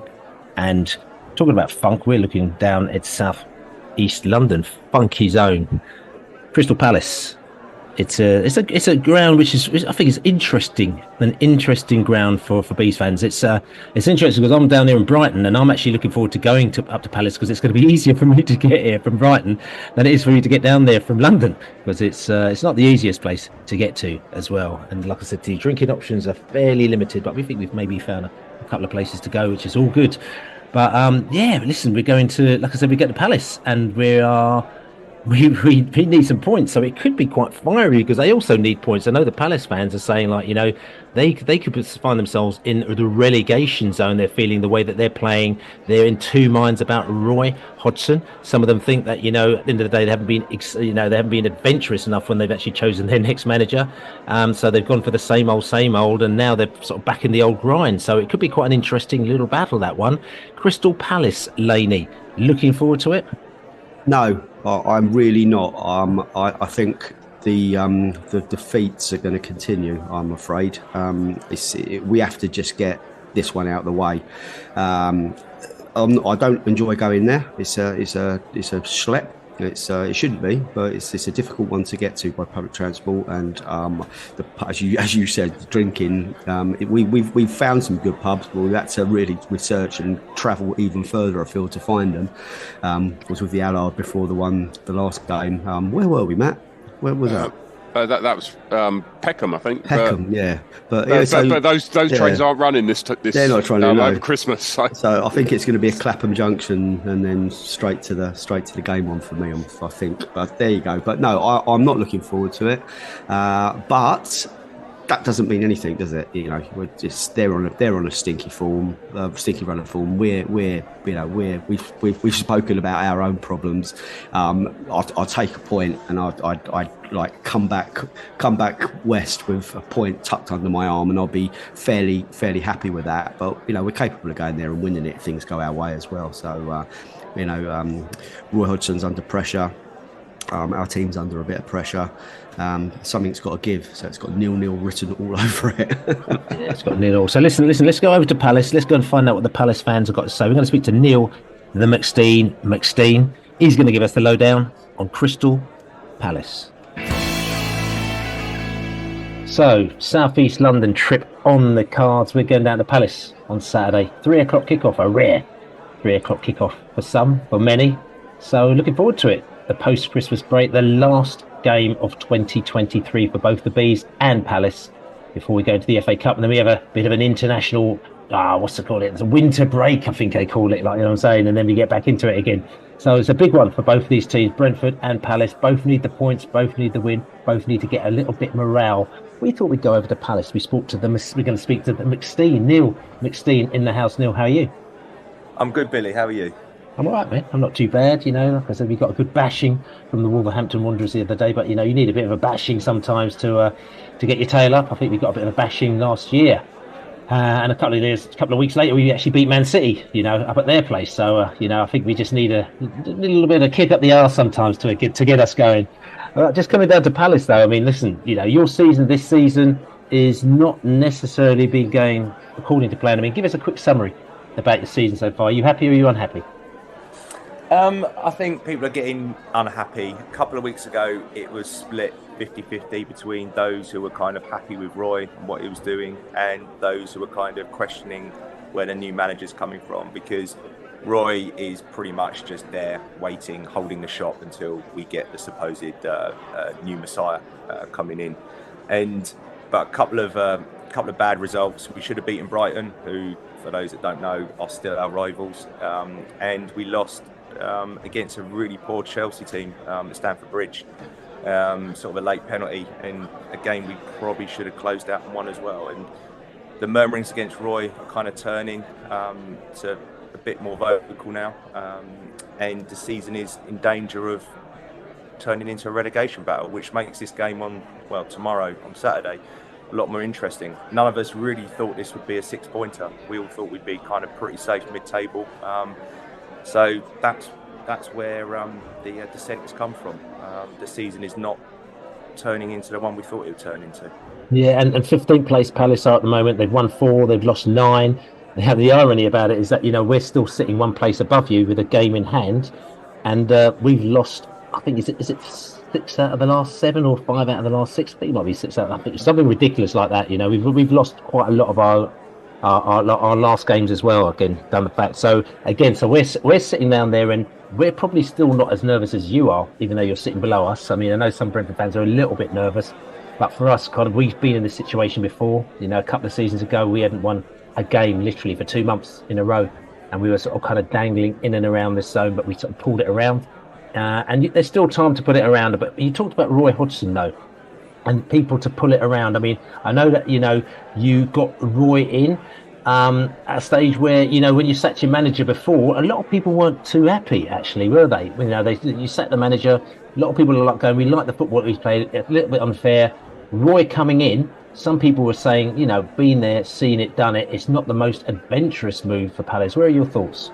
[SPEAKER 1] And talking about funk, we're looking down at South East London, funky zone, Crystal Palace. It's a ground which is, I think, is an interesting ground for Bees fans. It's interesting because I'm down here in Brighton and I'm actually looking forward to going up to Palace, because it's going to be easier for me to get here from Brighton than it is for you to get down there from London, because it's not the easiest place to get to as well. And like I said, the drinking options are fairly limited, but we think we've maybe found a couple of places to go, which is all good. But listen, we're going to, like I said, we get to Palace, and we need some points, so it could be quite fiery because they also need points. I know the Palace fans are saying, like, you know, they could find themselves in the relegation zone. They're feeling the way that they're playing. They're in two minds about Roy Hodgson. Some of them think that, you know, at the end of the day, they haven't been adventurous enough when they've actually chosen their next manager. So they've gone for the same old, and now they're sort of back in the old grind. So it could be quite an interesting little battle, that one. Crystal Palace, Laney, looking forward to it?
[SPEAKER 2] No, I'm really not. I think the defeats are going to continue, I'm afraid. We have to just get this one out of the way. I don't enjoy going there. It's a schlep. It shouldn't be, but it's a difficult one to get to by public transport. And as you said, drinking. We've found some good pubs, but we've had to really research and travel even further afield to find them. Was with the Allard before the last game. Where were we, Matt? Where was that?
[SPEAKER 3] That was Peckham, I think.
[SPEAKER 2] Peckham, yeah. But
[SPEAKER 3] those trains aren't running this.
[SPEAKER 2] They're not trying to
[SPEAKER 3] over Christmas. So
[SPEAKER 2] I think it's going to be a Clapham Junction and then straight to the game on for me. I think. But there you go. But no, I'm not looking forward to it. But that doesn't mean anything, does it? You know, they're on a stinky run of form. We've spoken about our own problems. I'll take a point, and I'd like come back west with a point tucked under my arm, and I'll be fairly happy with that. But you know, we're capable of going there and winning it if things go our way as well. So Roy Hodgson's under pressure. Our team's under a bit of pressure. Something's got to give, so it's got 0-0 written all over it.
[SPEAKER 1] Yeah, it's got 0-0. So listen, let's go over to Palace. Let's go and find out what the Palace fans have got to say. We're going to speak to Neil The McSteen McSteen. He's going to give us the lowdown on Crystal Palace. So, South East London trip on the cards. We're going down to Palace on Saturday. 3 o'clock kickoff, a rare 3 o'clock kickoff for some, for many. So looking forward to it. The post-Christmas break, the last game of 2023 for both the Bees and Palace before we go into the FA Cup. And then we have a bit of an international, what's it called? It's a winter break, I think they call it, like, you know what I'm saying? And then we get back into it again. So it's a big one for both of these teams, Brentford and Palace. Both need the points, both need the win, both need to get a little bit morale. We thought we'd go over to Palace. We're going to speak to the McSteen, Neil McSteen in the house. Neil, how are you?
[SPEAKER 9] I'm good, Billy. How are you?
[SPEAKER 1] I'm all right, man. I'm not too bad, you know. Like I said, we got a good bashing from the Wolverhampton Wanderers the other day, but you know, you need a bit of a bashing sometimes to get your tail up. I think we got a bit of a bashing last year, and a couple of weeks later, we actually beat Man City, you know, up at their place. So you know, I think we just need a little bit of kick up the arse sometimes to get us going. Just coming down to Palace, though. I mean, listen, you know, your season this season is not necessarily been going according to plan. I mean, give us a quick summary about your season so far. Are you happy or are you unhappy?
[SPEAKER 9] I think people are getting unhappy. A couple of weeks ago, it was split 50-50 between those who were kind of happy with Roy and what he was doing and those who were kind of questioning where the new manager's coming from, because Roy is pretty much just there waiting, holding the shop until we get the supposed new Messiah coming in. But a couple of bad results. We should have beaten Brighton, who, for those that don't know, are still our rivals, and we lost against a really poor Chelsea team at Stamford Bridge, sort of a late penalty, and a game we probably should have closed out and won as well. And the murmurings against Roy are kind of turning to a bit more vocal now, and the season is in danger of turning into a relegation battle, which makes this game tomorrow on Saturday a lot more interesting. None of us really thought this would be a 6-pointer. We all thought we'd be kind of pretty safe mid-table. So that's where the dissent has come from. The season is not turning into the one we thought it would turn into.
[SPEAKER 1] Yeah, and 15th place Palace are at the moment. They've won 4, they've lost 9. They have the irony about it is that, you know, we're still sitting one place above you with a game in hand, and we've lost, I think, is it 6 out of the last 7 or 5 out of the last 6? I think it might be 6 out. I think something ridiculous like that. You know, we've lost quite a lot of our last games as well. Again, done the fact. So again, we're sitting down there, and we're probably still not as nervous as you are, even though you're sitting below us. I mean, I know some Brentford fans are a little bit nervous, but for us, kind of, we've been in this situation before. You know, a couple of seasons ago, we hadn't won a game literally for 2 months in a row, and we were sort of kind of dangling in and around this zone, but we sort of pulled it around. And there's still time to put it around. But you talked about Roy Hodgson, though, and people to pull it around. I mean, I know that, you got Roy in at a stage where, when you sacked your manager before, a lot of people weren't too happy, actually, were they? You sacked the manager. A lot of people are like going, we like the football he's played, a little bit unfair. Roy coming in, some people were saying, being there, seen it, done it, it's not the most adventurous move for Palace. Where are your thoughts?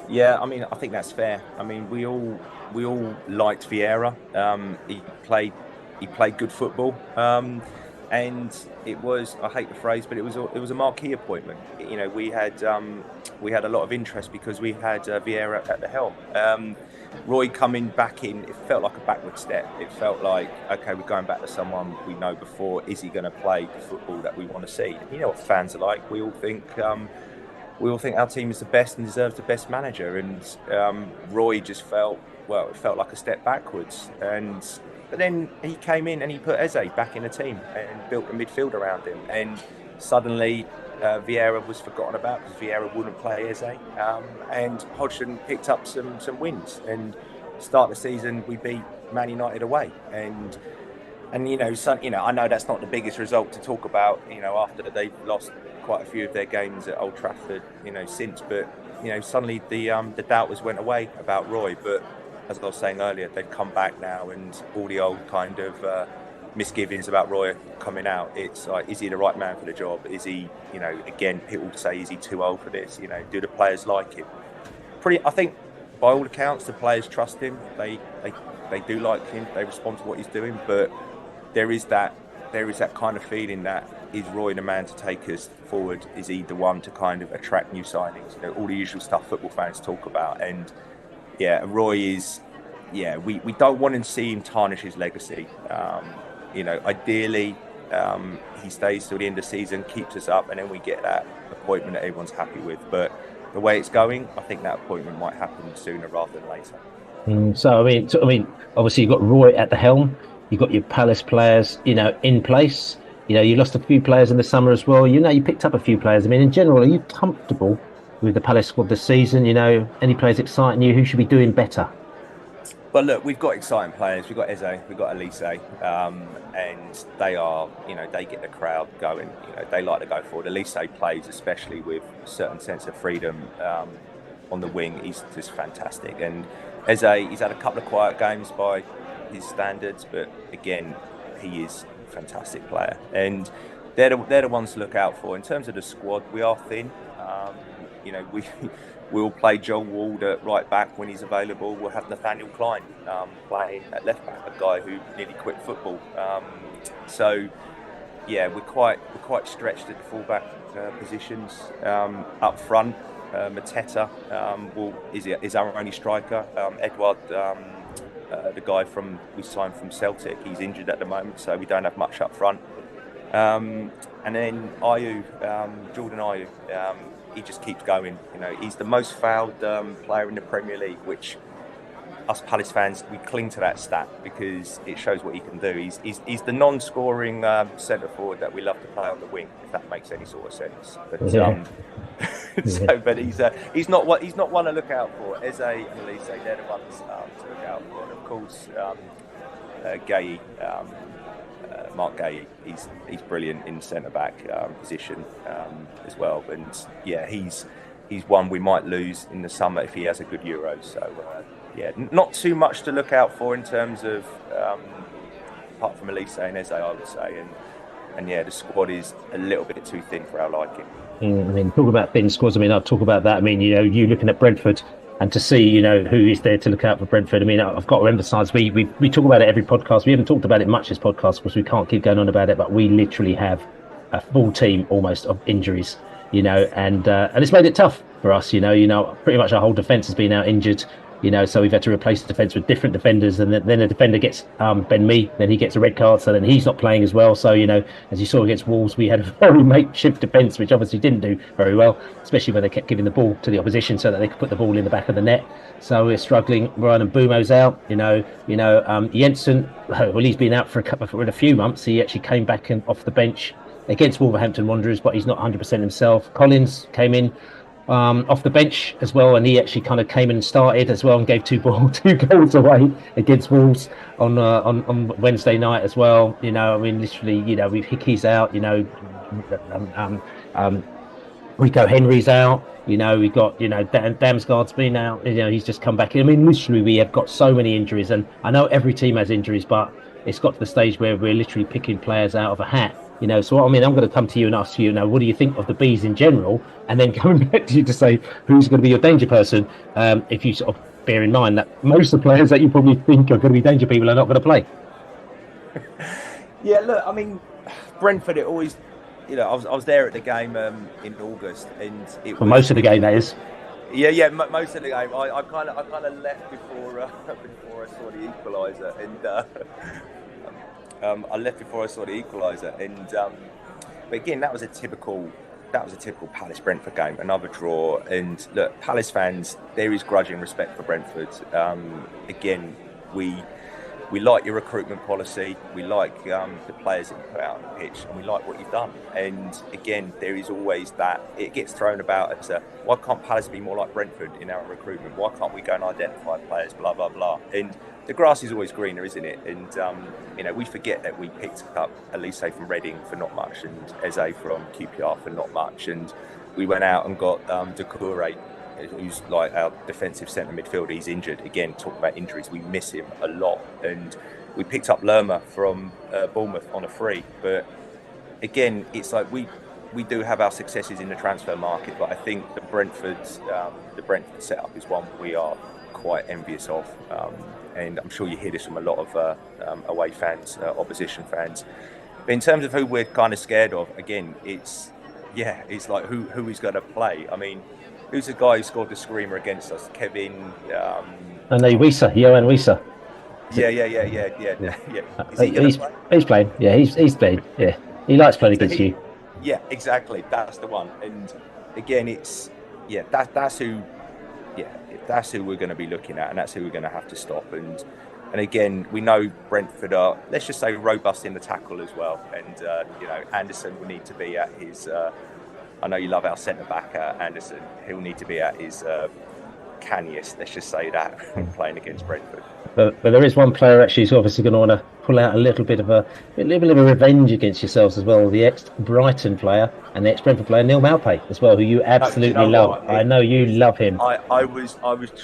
[SPEAKER 9] Yeah, I mean, I think that's fair. I mean, we all liked Vieira. He played good football, and it was, I hate the phrase, but it was a marquee appointment. We had a lot of interest because we had Vieira at the helm. Roy coming back in, it felt like a backward step. It felt like, okay, we're going back to someone we know before. Is he going to play the football that we want to see? You know what fans are like. We all think our team is the best and deserves the best manager. And Roy just felt like a step backwards. But then he came in and he put Eze back in the team and built a midfield around him. And suddenly Vieira was forgotten about because Vieira wouldn't play Eze. And Hodgson picked up some wins. And start the season, we beat Man United away. And I know that's not the biggest result to talk about, after they've lost quite a few of their games at Old Trafford, since. But, suddenly the doubters went away about Roy. But as I was saying earlier, they've come back now, and all the old kind of misgivings about Roy coming out. It's like, is he the right man for the job? Is he, again, people say, is he too old for this? Do the players like him? I think, by all accounts, the players trust him. They do like him. They respond to what he's doing. But there is that kind of feeling that, is Roy the man to take us forward? Is he the one to kind of attract new signings? All the usual stuff football fans talk about. And yeah, Roy is, we don't want to see him tarnish his legacy. Ideally, he stays till the end of the season, keeps us up, and then we get that appointment that everyone's happy with. But the way it's going, I think that appointment might happen sooner rather than later.
[SPEAKER 1] So I mean, obviously you've got Roy at the helm. You've got your Palace players, in place. You lost a few players in the summer as well. You picked up a few players. I mean, in general, are you comfortable with the Palace squad this season? Any players exciting you? Who should be doing better?
[SPEAKER 9] Well, look, we've got exciting players. We've got Eze, we've got Elise, and they are, they get the crowd going. They like to go forward. Elise plays, especially with a certain sense of freedom on the wing. He's just fantastic. And Eze, he's had a couple of quiet games by his standards, but again, he is a fantastic player. And they're the ones to look out for. In terms of the squad, we are thin. We'll play Joel Ward at right back when he's available. We'll have Nathaniel Klein playing at left back, a guy who nearly quit football. We're quite stretched at the fullback positions. Up front, Mateta is our only striker. Edouard, the guy we signed from Celtic, he's injured at the moment, so we don't have much up front. And then Ayew, Jordan Ayew, he just keeps going. He's the most fouled player in the Premier League, which us Palace fans, we cling to that stat because it shows what he can do. He's the non-scoring centre forward that we love to play on the wing, if that makes any sort of sense. But but he's not one to look out for. Eze and Elise, they're the ones to look out for. And of course, Gay. Mark Gay, he's brilliant in centre back position as well, and he's one we might lose in the summer if he has a good Euro. So not too much to look out for in terms of apart from Elise and Eze, I would say, and the squad is a little bit too thin for our liking.
[SPEAKER 1] I mean, talk about thin squads. I mean, I'll talk about that. I mean, you looking at Brentford. And to see, who is there to look out for Brentford. I mean, I've got to emphasise, we talk about it every podcast. We haven't talked about it much this podcast because we can't keep going on about it. But we literally have a full team almost of injuries, and it's made it tough for us. Pretty much our whole defence has been out injured. So we've had to replace the defence with different defenders, and then a defender gets Ben Mee, then he gets a red card, so then he's not playing as well. So as you saw against Wolves, we had a very makeshift defence, which obviously didn't do very well, especially when they kept giving the ball to the opposition so that they could put the ball in the back of the net. So we're struggling. Ryan Mbumo's out. Jensen, well, he's been out for a few months. He actually came back off the bench against Wolverhampton Wanderers, but he's not 100% himself. Collins came in off the bench as well, and he actually kind of came in and started as well and gave two goals away against Wolves on Wednesday night as well. You know, I mean, literally, you know, we've Hickey's out, you know, Rico Henry's out. You know, we've got, you know, Damsgaard's been out. You know, he's just come back in. I mean, literally, we have got so many injuries, and I know every team has injuries, but it's got to the stage where we're literally picking players out of a hat. You know, so I mean, I'm going to come to you and ask you now, what do you think of the Bees in general? And then coming back to you to say who's going to be your danger person, if you sort of bear in mind that most of the players that you probably think are going to be danger people are not going to play.
[SPEAKER 9] Yeah, look, I mean, Brentford, it always, you know, I was there at the game in August, and it
[SPEAKER 1] For most of the game, that is.
[SPEAKER 9] Yeah, most of the game. I kind of left before I saw the equaliser, and I left before I saw the equaliser, and but again, that was a typical Palace Brentford game, another draw. And look, Palace fans, there is grudging respect for Brentford. Again, we like your recruitment policy, we like the players that you put out on the pitch, and we like what you've done. And again, there is always that, it gets thrown about as why can't Palace be more like Brentford in our recruitment? Why can't we go and identify players, blah, blah, blah. And the grass is always greener, isn't it? And, you know, we forget that we picked up Elise from Reading for not much, and Eze from QPR for not much. And we went out and got Doucouré, who's like our defensive centre midfielder. He's injured. Again, talking about injuries, we miss him a lot. And we picked up Lerma from Bournemouth on a free. But again, it's like we do have our successes in the transfer market, but I think the Brentford setup is one we are quite envious of. And I'm sure you hear this from a lot of away fans, opposition fans. But in terms of who we're kind of scared of, again, it's like who is going to play. I mean, who's the guy who scored the screamer against us? Kevin.
[SPEAKER 1] I know Wieser, Johan Wieser.
[SPEAKER 9] Yeah. Is he going to play?
[SPEAKER 1] He's playing. Yeah, he's playing. Yeah, he likes playing against you.
[SPEAKER 9] Yeah, exactly. That's the one. And again, it's that's who. Yeah, that's who we're going to be looking at, and that's who we're going to have to stop. And again, we know Brentford are, let's just say, robust in the tackle as well. And you know, Anderson will need to be at his. I know you love our centre back, Anderson. He'll need to be at his canniest. Let's just say that when playing against Brentford.
[SPEAKER 1] But there is one player actually who's obviously going to want to pull out a little bit of a revenge against yourselves as well. The ex-Brighton player and the ex-Brentford player, Neil Maupay, as well, who you absolutely love. I know you love him.
[SPEAKER 9] I was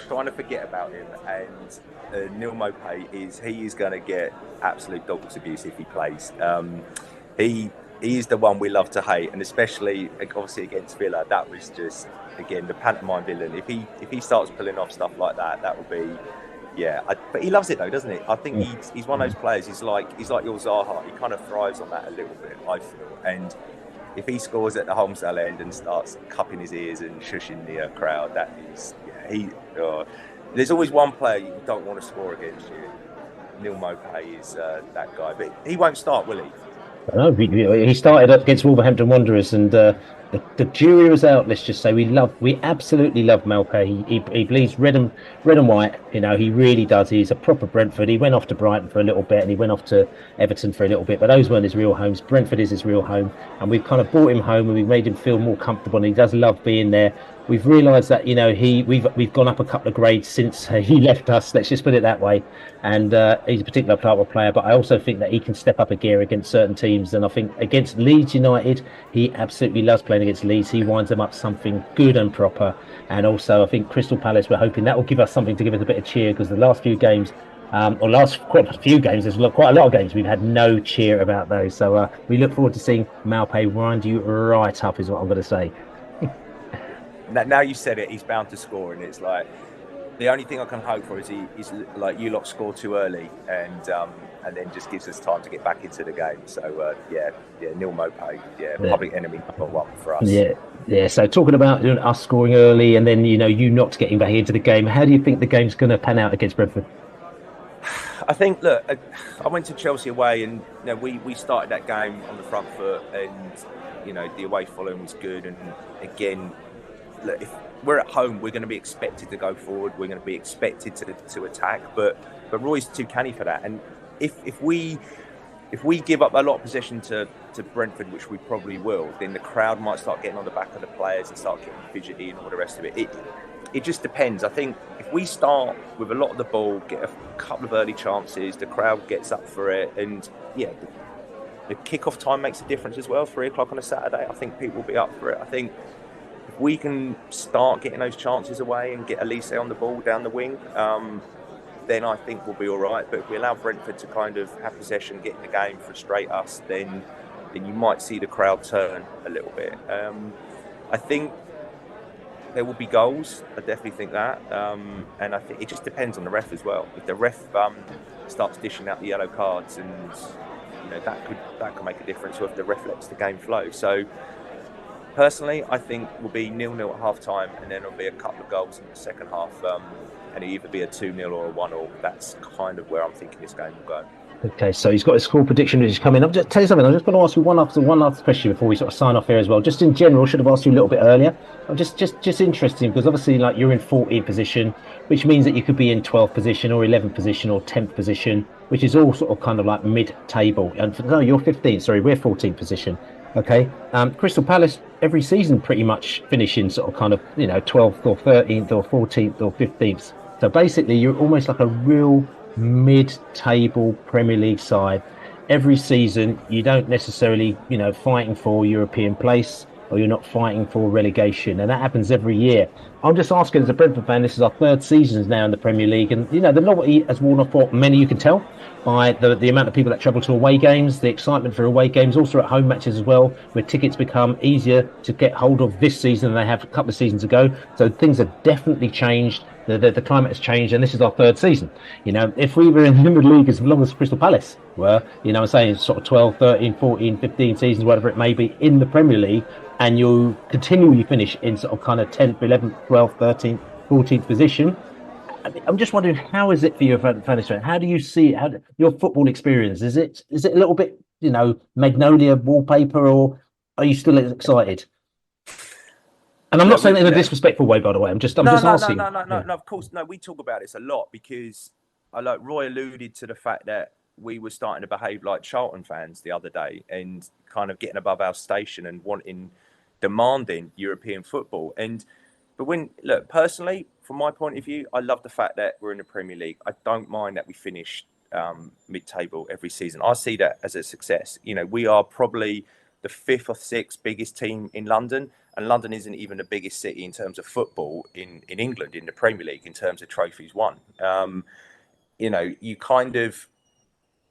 [SPEAKER 9] trying to forget about him, and Neil Maupay is going to get absolute dog's abuse if he plays. He is the one we love to hate, and especially obviously against Villa. That was just, again, the pantomime villain. If he starts pulling off stuff like that, that would be. Yeah, but he loves it though, doesn't he? I think he's one of those players. He's like your Zaha. He kind of thrives on that a little bit, I feel. And if he scores at the Holmesdale end and starts cupping his ears and shushing the crowd, that is, there's always one player you don't want to score against you. Neil Maupay is that guy, but he won't start, will he?
[SPEAKER 1] No, he started up against Wolverhampton Wanderers, and the jury was out. Let's just say we absolutely love Maupay. He bleeds red and white. You know, he really does. He's a proper Brentford. He went off to Brighton for a little bit, and he went off to Everton for a little bit. But those weren't his real homes. Brentford is his real home, and we've kind of brought him home, and we've made him feel more comfortable. And he does love being there. We've realised that, you know, we've gone up a couple of grades since he left us. Let's just put it that way. And he's a particular type of player, but I also think that he can step up a gear against certain teams. And I think against Leeds United, he absolutely loves playing against Leeds. He winds them up something good and proper. And also, I think Crystal Palace, we're hoping that will give us something to give us a bit of cheer, because the last few games, there's quite a lot of games we've had no cheer about those. So we look forward to seeing Maupay wind you right up, is what I'm going to say.
[SPEAKER 9] Now you said it, he's bound to score, and it's like the only thing I can hope for is he's like, you lot score too early, and then just gives us time to get back into the game. So Neil Maupay, public enemy number one for us. Yeah. So talking about us scoring early, and then you not getting back into the game, how do you think the game's going to pan out against Brentford? I think, look, I went to Chelsea away, and we started that game on the front foot, and the away following was good, and again. Look, if we're at home, we're going to be expected to go forward. We're going to be expected to attack. But Roy's too canny for that. And if we if we give up a lot of possession to Brentford, which we probably will, then the crowd might start getting on the back of the players and start getting fidgety and all the rest of it. It just depends. I think if we start with a lot of the ball, get a couple of early chances, the crowd gets up for it, and yeah, the kick-off time makes a difference as well. 3 o'clock on a Saturday, I think people will be up for it. I think if we can start getting those chances away and get Elise on the ball down the wing, then I think we'll be all right. But if we allow Brentford to kind of have possession, get in the game, frustrate us, then you might see the crowd turn a little bit. I think there will be goals. I definitely think that. And I think it just depends on the ref as well. If the ref starts dishing out the yellow cards, and that could make a difference, or if the ref lets the game flow. So personally, I think we'll be 0-0 at half time, and then there'll be a couple of goals in the second half, and it'll either be a 2-0 or a 1-1. That's kind of where I'm thinking this game will go.
[SPEAKER 1] Okay, so he's got his score prediction which is coming. I'm just tell you something. I'm just going to ask you one last question before we sort of sign off here as well. Just in general, should have asked you a little bit earlier. I'm just interesting because obviously, like, you're in 14th position, which means that you could be in 12th position or 11th position or 10th position, which is all sort of kind of like mid-table. And no, you're 15th. Sorry, we're 14th position. Okay, Crystal Palace every season pretty much finishing sort of kind of 12th or 13th or 14th or 15th. So basically, you're almost like a real mid-table Premier League side. Every season, you don't necessarily, fighting for European place, or you're not fighting for relegation, and that happens every year. I'm just asking, as a Brentford fan, this is our 3rd season now in the Premier League, and the novelty has worn off for many. You can tell by the amount of people that travel to away games, the excitement for away games, also at home matches as well, where tickets become easier to get hold of this season than they have a couple of seasons ago. So things have definitely changed. The climate has changed, and this is our 3rd season. If we were in the Premier League as long as Crystal Palace were, I'm saying sort of 12, 13, 14, 15 seasons, whatever it may be, in the Premier League, and you continually finish in sort of kind of 10th, 11th, 12th, 13th, 14th position. I'm just wondering, how is it for you, fan? How do you see your football experience? Is it a little bit, Magnolia wallpaper, or are you still excited? And I'm not saying that in a disrespectful way, by the way. I'm just asking.
[SPEAKER 9] No, of course. No, we talk about this a lot because Roy alluded to the fact that we were starting to behave like Charlton fans the other day and kind of getting above our station and demanding European football. But personally, from my point of view, I love the fact that we're in the Premier League. I don't mind that we finish mid-table every season. I see that as a success. We are probably the 5th or 6th biggest team in London. And London isn't even the biggest city in terms of football in England, in the Premier League, in terms of trophies won. You kind of,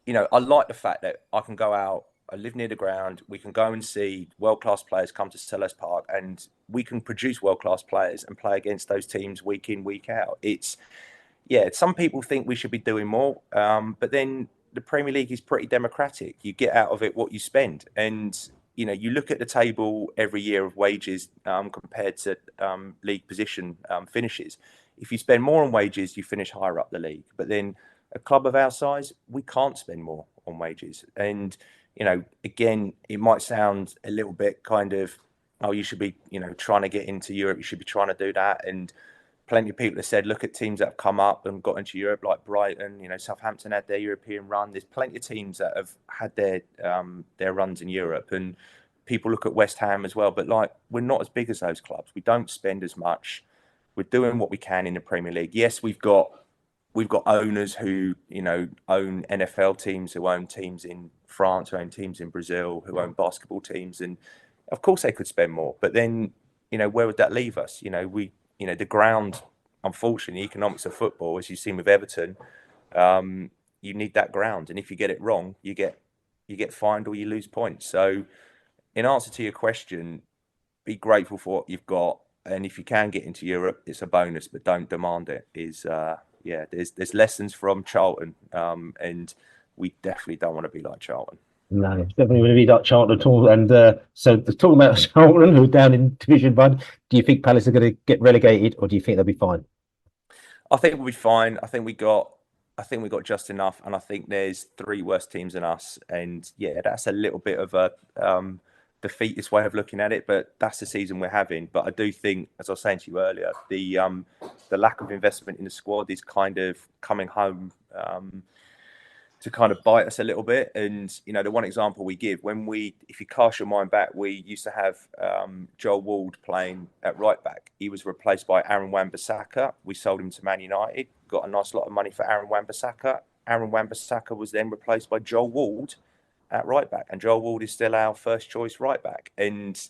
[SPEAKER 9] I like the fact that I can go out, I live near the ground, we can go and see world-class players come to Selhurst Park, and we can produce world-class players and play against those teams week in, week out. Some people think we should be doing more, but then the Premier League is pretty democratic. You get out of it what you spend. And you look at the table every year of wages compared to league position finishes. If you spend more on wages, you finish higher up the league. But then a club of our size, we can't spend more on wages. And, again, it might sound a little bit kind of, oh, you should be, trying to get into Europe. You should be trying to do that. And plenty of people have said, look at teams that have come up and got into Europe, like Brighton. Southampton had their European run. There's plenty of teams that have had their runs in Europe, and people look at West Ham as well. But we're not as big as those clubs. We don't spend as much. We're doing what we can in the Premier League. Yes, we've got owners who own NFL teams, who own teams in France, who own teams in Brazil, who own basketball teams, and of course they could spend more. But then where would that leave us? The ground, unfortunately, economics of football, as you've seen with Everton, you need that ground. And if you get it wrong, you get fined or you lose points. So in answer to your question, be grateful for what you've got. And if you can get into Europe, it's a bonus, but don't demand it. There's lessons from Charlton, and we definitely don't want to be like Charlton.
[SPEAKER 1] No, it's definitely going to be like Charlton at all. And so talking about Charlton, who are down in Division 1, do you think Palace are going to get relegated, or do you think they'll be fine?
[SPEAKER 9] I think we'll be fine. I think we got just enough, and I think there's 3 worse teams than us. And that's a little bit of a defeatist way of looking at it, but that's the season we're having. But I do think, as I was saying to you earlier, the lack of investment in the squad is kind of coming home to kind of bite us a little bit. And, you know, the one example we give, if you cast your mind back, we used to have Joel Ward playing at right back. He was replaced by Aaron Wan-Bissaka. We sold him to Man United, got a nice lot of money for Aaron Wan-Bissaka. Aaron Wan-Bissaka was then replaced by Joel Ward at right back. And Joel Ward is still our first choice right back. And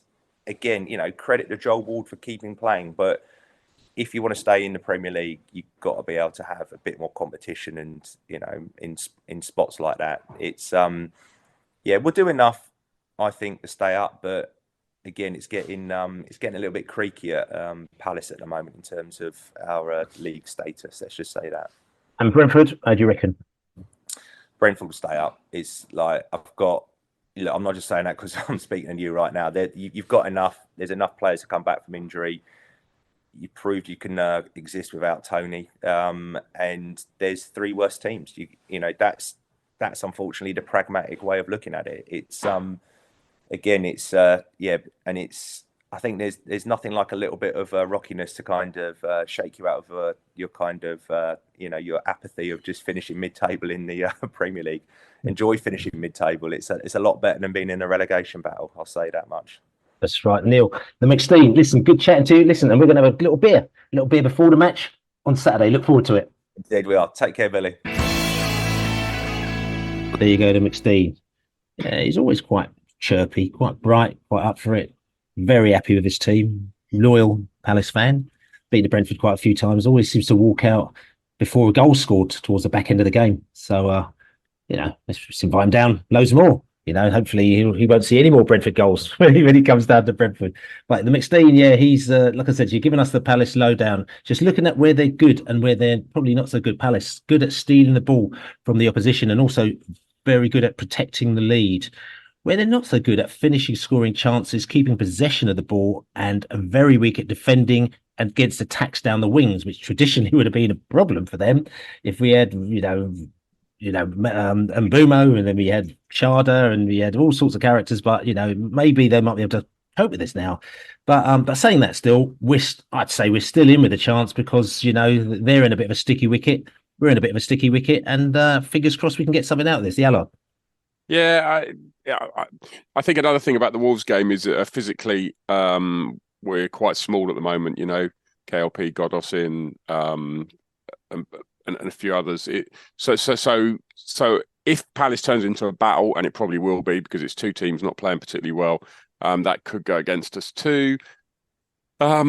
[SPEAKER 9] again, you know, credit to Joel Ward for keeping playing. But if you want to stay in the Premier League, you've got to be able to have a bit more competition, and you know, in spots like that, it's we'll do enough, I think, to stay up. But again, it's getting a little bit creaky at Palace at the moment in terms of our league status. Let's just say that.
[SPEAKER 1] And Brentford, how do you reckon?
[SPEAKER 9] Brentford will stay up. It's like I'm not just saying that because I'm speaking to you right now. You've got enough. There's enough players to come back from injury. You proved you can exist without Tony, and there's 3 worse teams. You know that's unfortunately the pragmatic way of looking at it. It's again, it's and it's. I think there's nothing like a little bit of rockiness to kind of shake you out of your kind of your apathy of just finishing mid-table in the Premier League. Enjoy finishing mid-table. It's a lot better than being in a relegation battle. I'll say that much.
[SPEAKER 1] That's right, Neil The McSteen. Listen, good chatting to you. Listen, and we're going to have a little beer before the match on Saturday. Look forward to it.
[SPEAKER 9] Indeed we are. Take care, Billy.
[SPEAKER 1] There you go, The McSteen. Yeah, he's always quite chirpy, quite bright, quite up for it. Very happy with his team. Loyal Palace fan. Beat the Brentford quite a few times. Always seems to walk out before a goal scored towards the back end of the game. So, let's just invite him down loads more. You know, hopefully he won't see any more Brentford goals when he comes down to Brentford. But the McSteen, he's like I said, you're giving us the Palace lowdown. Just looking at where they're good and where they're probably not so good. Palace good at stealing the ball from the opposition and also very good at protecting the lead. Where they're not so good at finishing, scoring chances, keeping possession of the ball, and are very weak at defending and against attacks down the wings, which traditionally would have been a problem for them if we had, Mbumo, and then we had Chada, and we had all sorts of characters. But maybe they might be able to cope with this now. But saying that, still, I'd say we're still in with a chance because they're in a bit of a sticky wicket. We're in a bit of a sticky wicket, and fingers crossed we can get something out of this. The Allard.
[SPEAKER 3] Yeah, I think another thing about the Wolves game is physically we're quite small at the moment. KLP, Godos and a few others. So if Palace turns into a battle, and it probably will be because it's 2 teams not playing particularly well, that could go against us too. I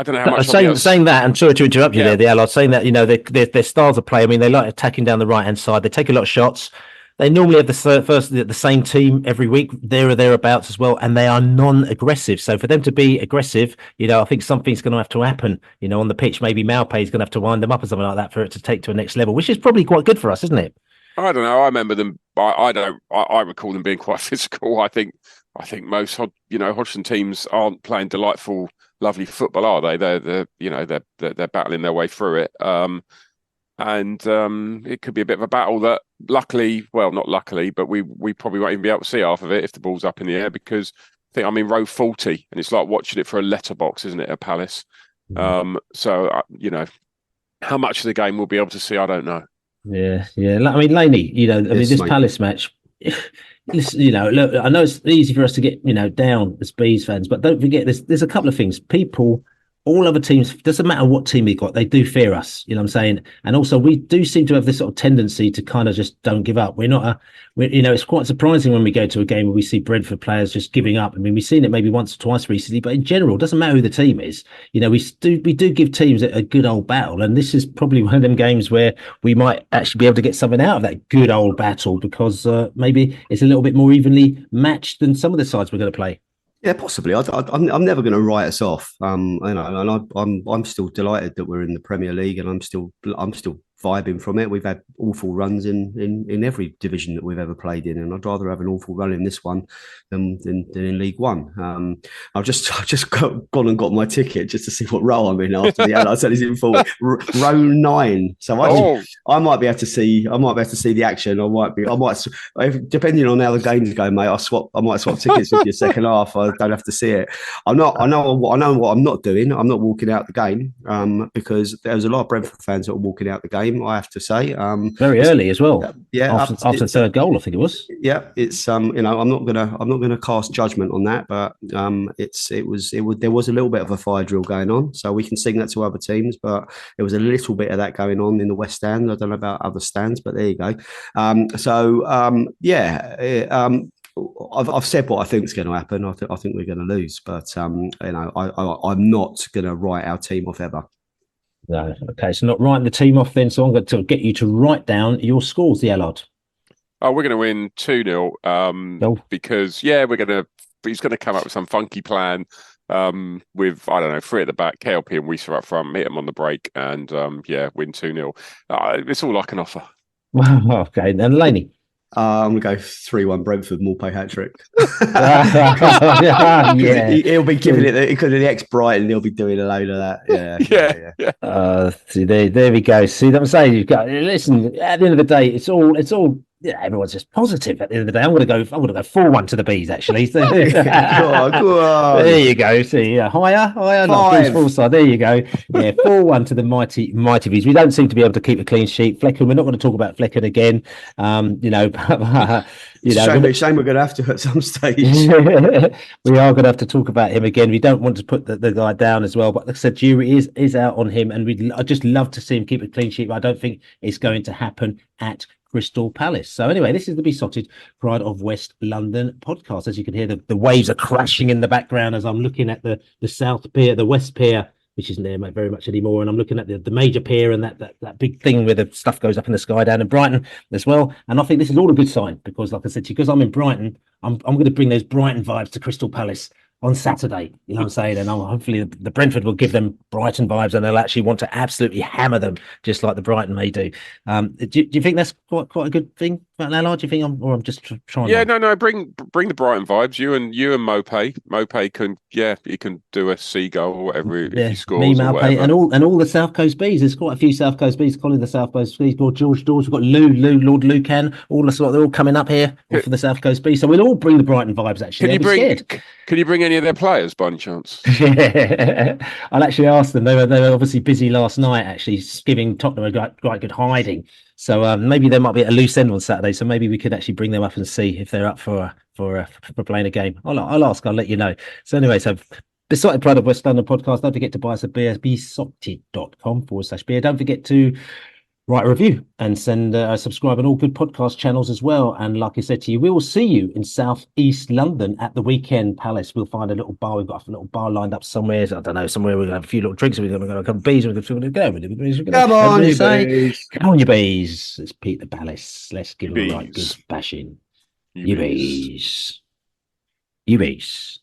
[SPEAKER 3] don't know how much.
[SPEAKER 1] Saying that, and sorry to interrupt you there, the Allard, saying that their styles of play. I mean, they like attacking down the right hand side. They take a lot of shots. They normally have the same team every week, there or thereabouts as well, and they are non-aggressive. So for them to be aggressive, I think something's going to have to happen. On the pitch, maybe Maupay is going to have to wind them up or something like that for it to take to a next level, which is probably quite good for us, isn't it?
[SPEAKER 3] I don't know. I remember them. I recall them being quite physical. I think most Hodgson teams aren't playing delightful, lovely football, are they? They're battling their way through it. And it could be a bit of a battle that not luckily, but we probably won't even be able to see half of it if the ball's up in the air because I'm in row 40 and it's like watching it for a letterbox, isn't it, at Palace? So how much of the game we'll be able to see, I don't know.
[SPEAKER 1] Yeah. I mean, Laney, this Palace match, listen, look, I know it's easy for us to get, down as Bees fans, but don't forget there's a couple of things. All other teams, doesn't matter what team we got, they do fear us, you know what I'm saying? And also we do seem to have this sort of tendency to kind of just don't give up. It's quite surprising when we go to a game where we see Brentford players just giving up. I mean, we've seen it maybe once or twice recently, but in general, it doesn't matter who the team is. We do give teams a good old battle. And this is probably one of them games where we might actually be able to get something out of that good old battle because maybe it's a little bit more evenly matched than some of the sides we're going to play.
[SPEAKER 2] Yeah, possibly. I'm never going to write us off. And I'm still delighted that we're in the Premier League, and I'm still vibing from it. We've had awful runs in every division that we've ever played in, and I'd rather have an awful run in this one than in League One. I've just gone and got my ticket just to see what row I'm in after the Allard. So it's in full row 9. So I might be able to see the action. I might depending on how the games go, mate. I might swap tickets with you second half. I don't have to see it. I know what I'm not doing. I'm not walking out the game because there was a lot of Brentford fans that were walking out the game. game, I have to say.
[SPEAKER 1] Very early as well.
[SPEAKER 2] Yeah,
[SPEAKER 1] after the third goal, I think it was.
[SPEAKER 2] Yeah, it's I'm not gonna cast judgment on that, but there was a little bit of a fire drill going on, so we can sing that to other teams, but there was a little bit of that going on in the West Stand. I don't know about other stands, but there you go. I've said what I think is going to happen. I think we're going to lose, but I'm not going to write our team off ever.
[SPEAKER 1] No, okay, so not writing the team off then. So I'm going to get you to write down your scores, the Allard.
[SPEAKER 3] Oh, we're going to win 2-0 because he's going to come up with some funky plan with, I don't know, 3 at the back, KLP and Weiser up front, meet him on the break, and win 2-0. It's all I can offer.
[SPEAKER 1] Okay, then Laney.
[SPEAKER 2] I'm going to go 3-1 Brentford, Morpay hat-trick. He'll be giving it, because of the ex-Brighton, he'll be doing a load of that. Yeah.
[SPEAKER 1] See, there we go. See, I'm saying, you've got, listen, at the end of the day, it's all everyone's just positive at the end of the day. I'm going to go 4-1 to the Bees, actually. So,
[SPEAKER 2] go on.
[SPEAKER 1] There you go. See, higher. Not full side. There you go. Yeah, 4-1 to the mighty Bees. We don't seem to be able to keep a clean sheet. Flecken, we're not going to talk about Flecken again.
[SPEAKER 2] Shame we're going to have to at some stage.
[SPEAKER 1] We are going to have to talk about him again. We don't want to put the guy down as well, but like I said, jury is out on him, and I'd just love to see him keep a clean sheet, but I don't think it's going to happen at Crystal Palace. So anyway, this is the Besotted Pride of West London podcast. As you can hear, the waves are crashing in the background as I'm looking at the South Pier, the West Pier, which isn't there very much anymore, and I'm looking at the major pier and that big thing where the stuff goes up in the sky down in Brighton as well. And I think this is all a good sign, because like I said to you, because I'm in Brighton, I'm going to bring those Brighton vibes to Crystal Palace on Saturday, you know what I'm saying? And hopefully the Brentford will give them Brighton vibes, and they'll actually want to absolutely hammer them, just like the Brighton may do. Do you think that's quite a good thing, Matt The Allard? Do you think I'm just trying?
[SPEAKER 3] Yeah, no. Bring the Brighton vibes. You and Mopay. Mopay can, he can do a seagull or whatever if he scores.
[SPEAKER 1] Me, Mopay, and all the South Coast Bees. There's quite a few South Coast Bees. Colin, the South Coast Bees. Lord George Dawes. We've got Lord Lucan. All the sort. They're all coming up here for the South Coast Bees. So we'll all bring the Brighton vibes. Actually,
[SPEAKER 3] Can you bring any of their players by any chance?
[SPEAKER 1] I'll actually ask them. They were obviously busy last night, actually giving Tottenham a quite good hiding. So maybe there might be a loose end on Saturday. So maybe we could actually bring them up and see if they're up for playing a game. I'll ask. I'll let you know. So anyway, Besotted Pride of West London podcast. Don't forget to buy us a beer. besotted.com/beer. Don't forget to write a review and send subscribe on all good podcast channels as well. And like I said to you, we will see you in South East London at the weekend Palace. We'll find a little bar. We've got a little bar lined up somewhere. I don't know, somewhere we're going to have a few little drinks. We're going to come bees. We're going to go.
[SPEAKER 2] Come on, you bees.
[SPEAKER 1] Come on, you bees. Let's beat the Palace. Let's give them a right good bashing. You bees. You bees.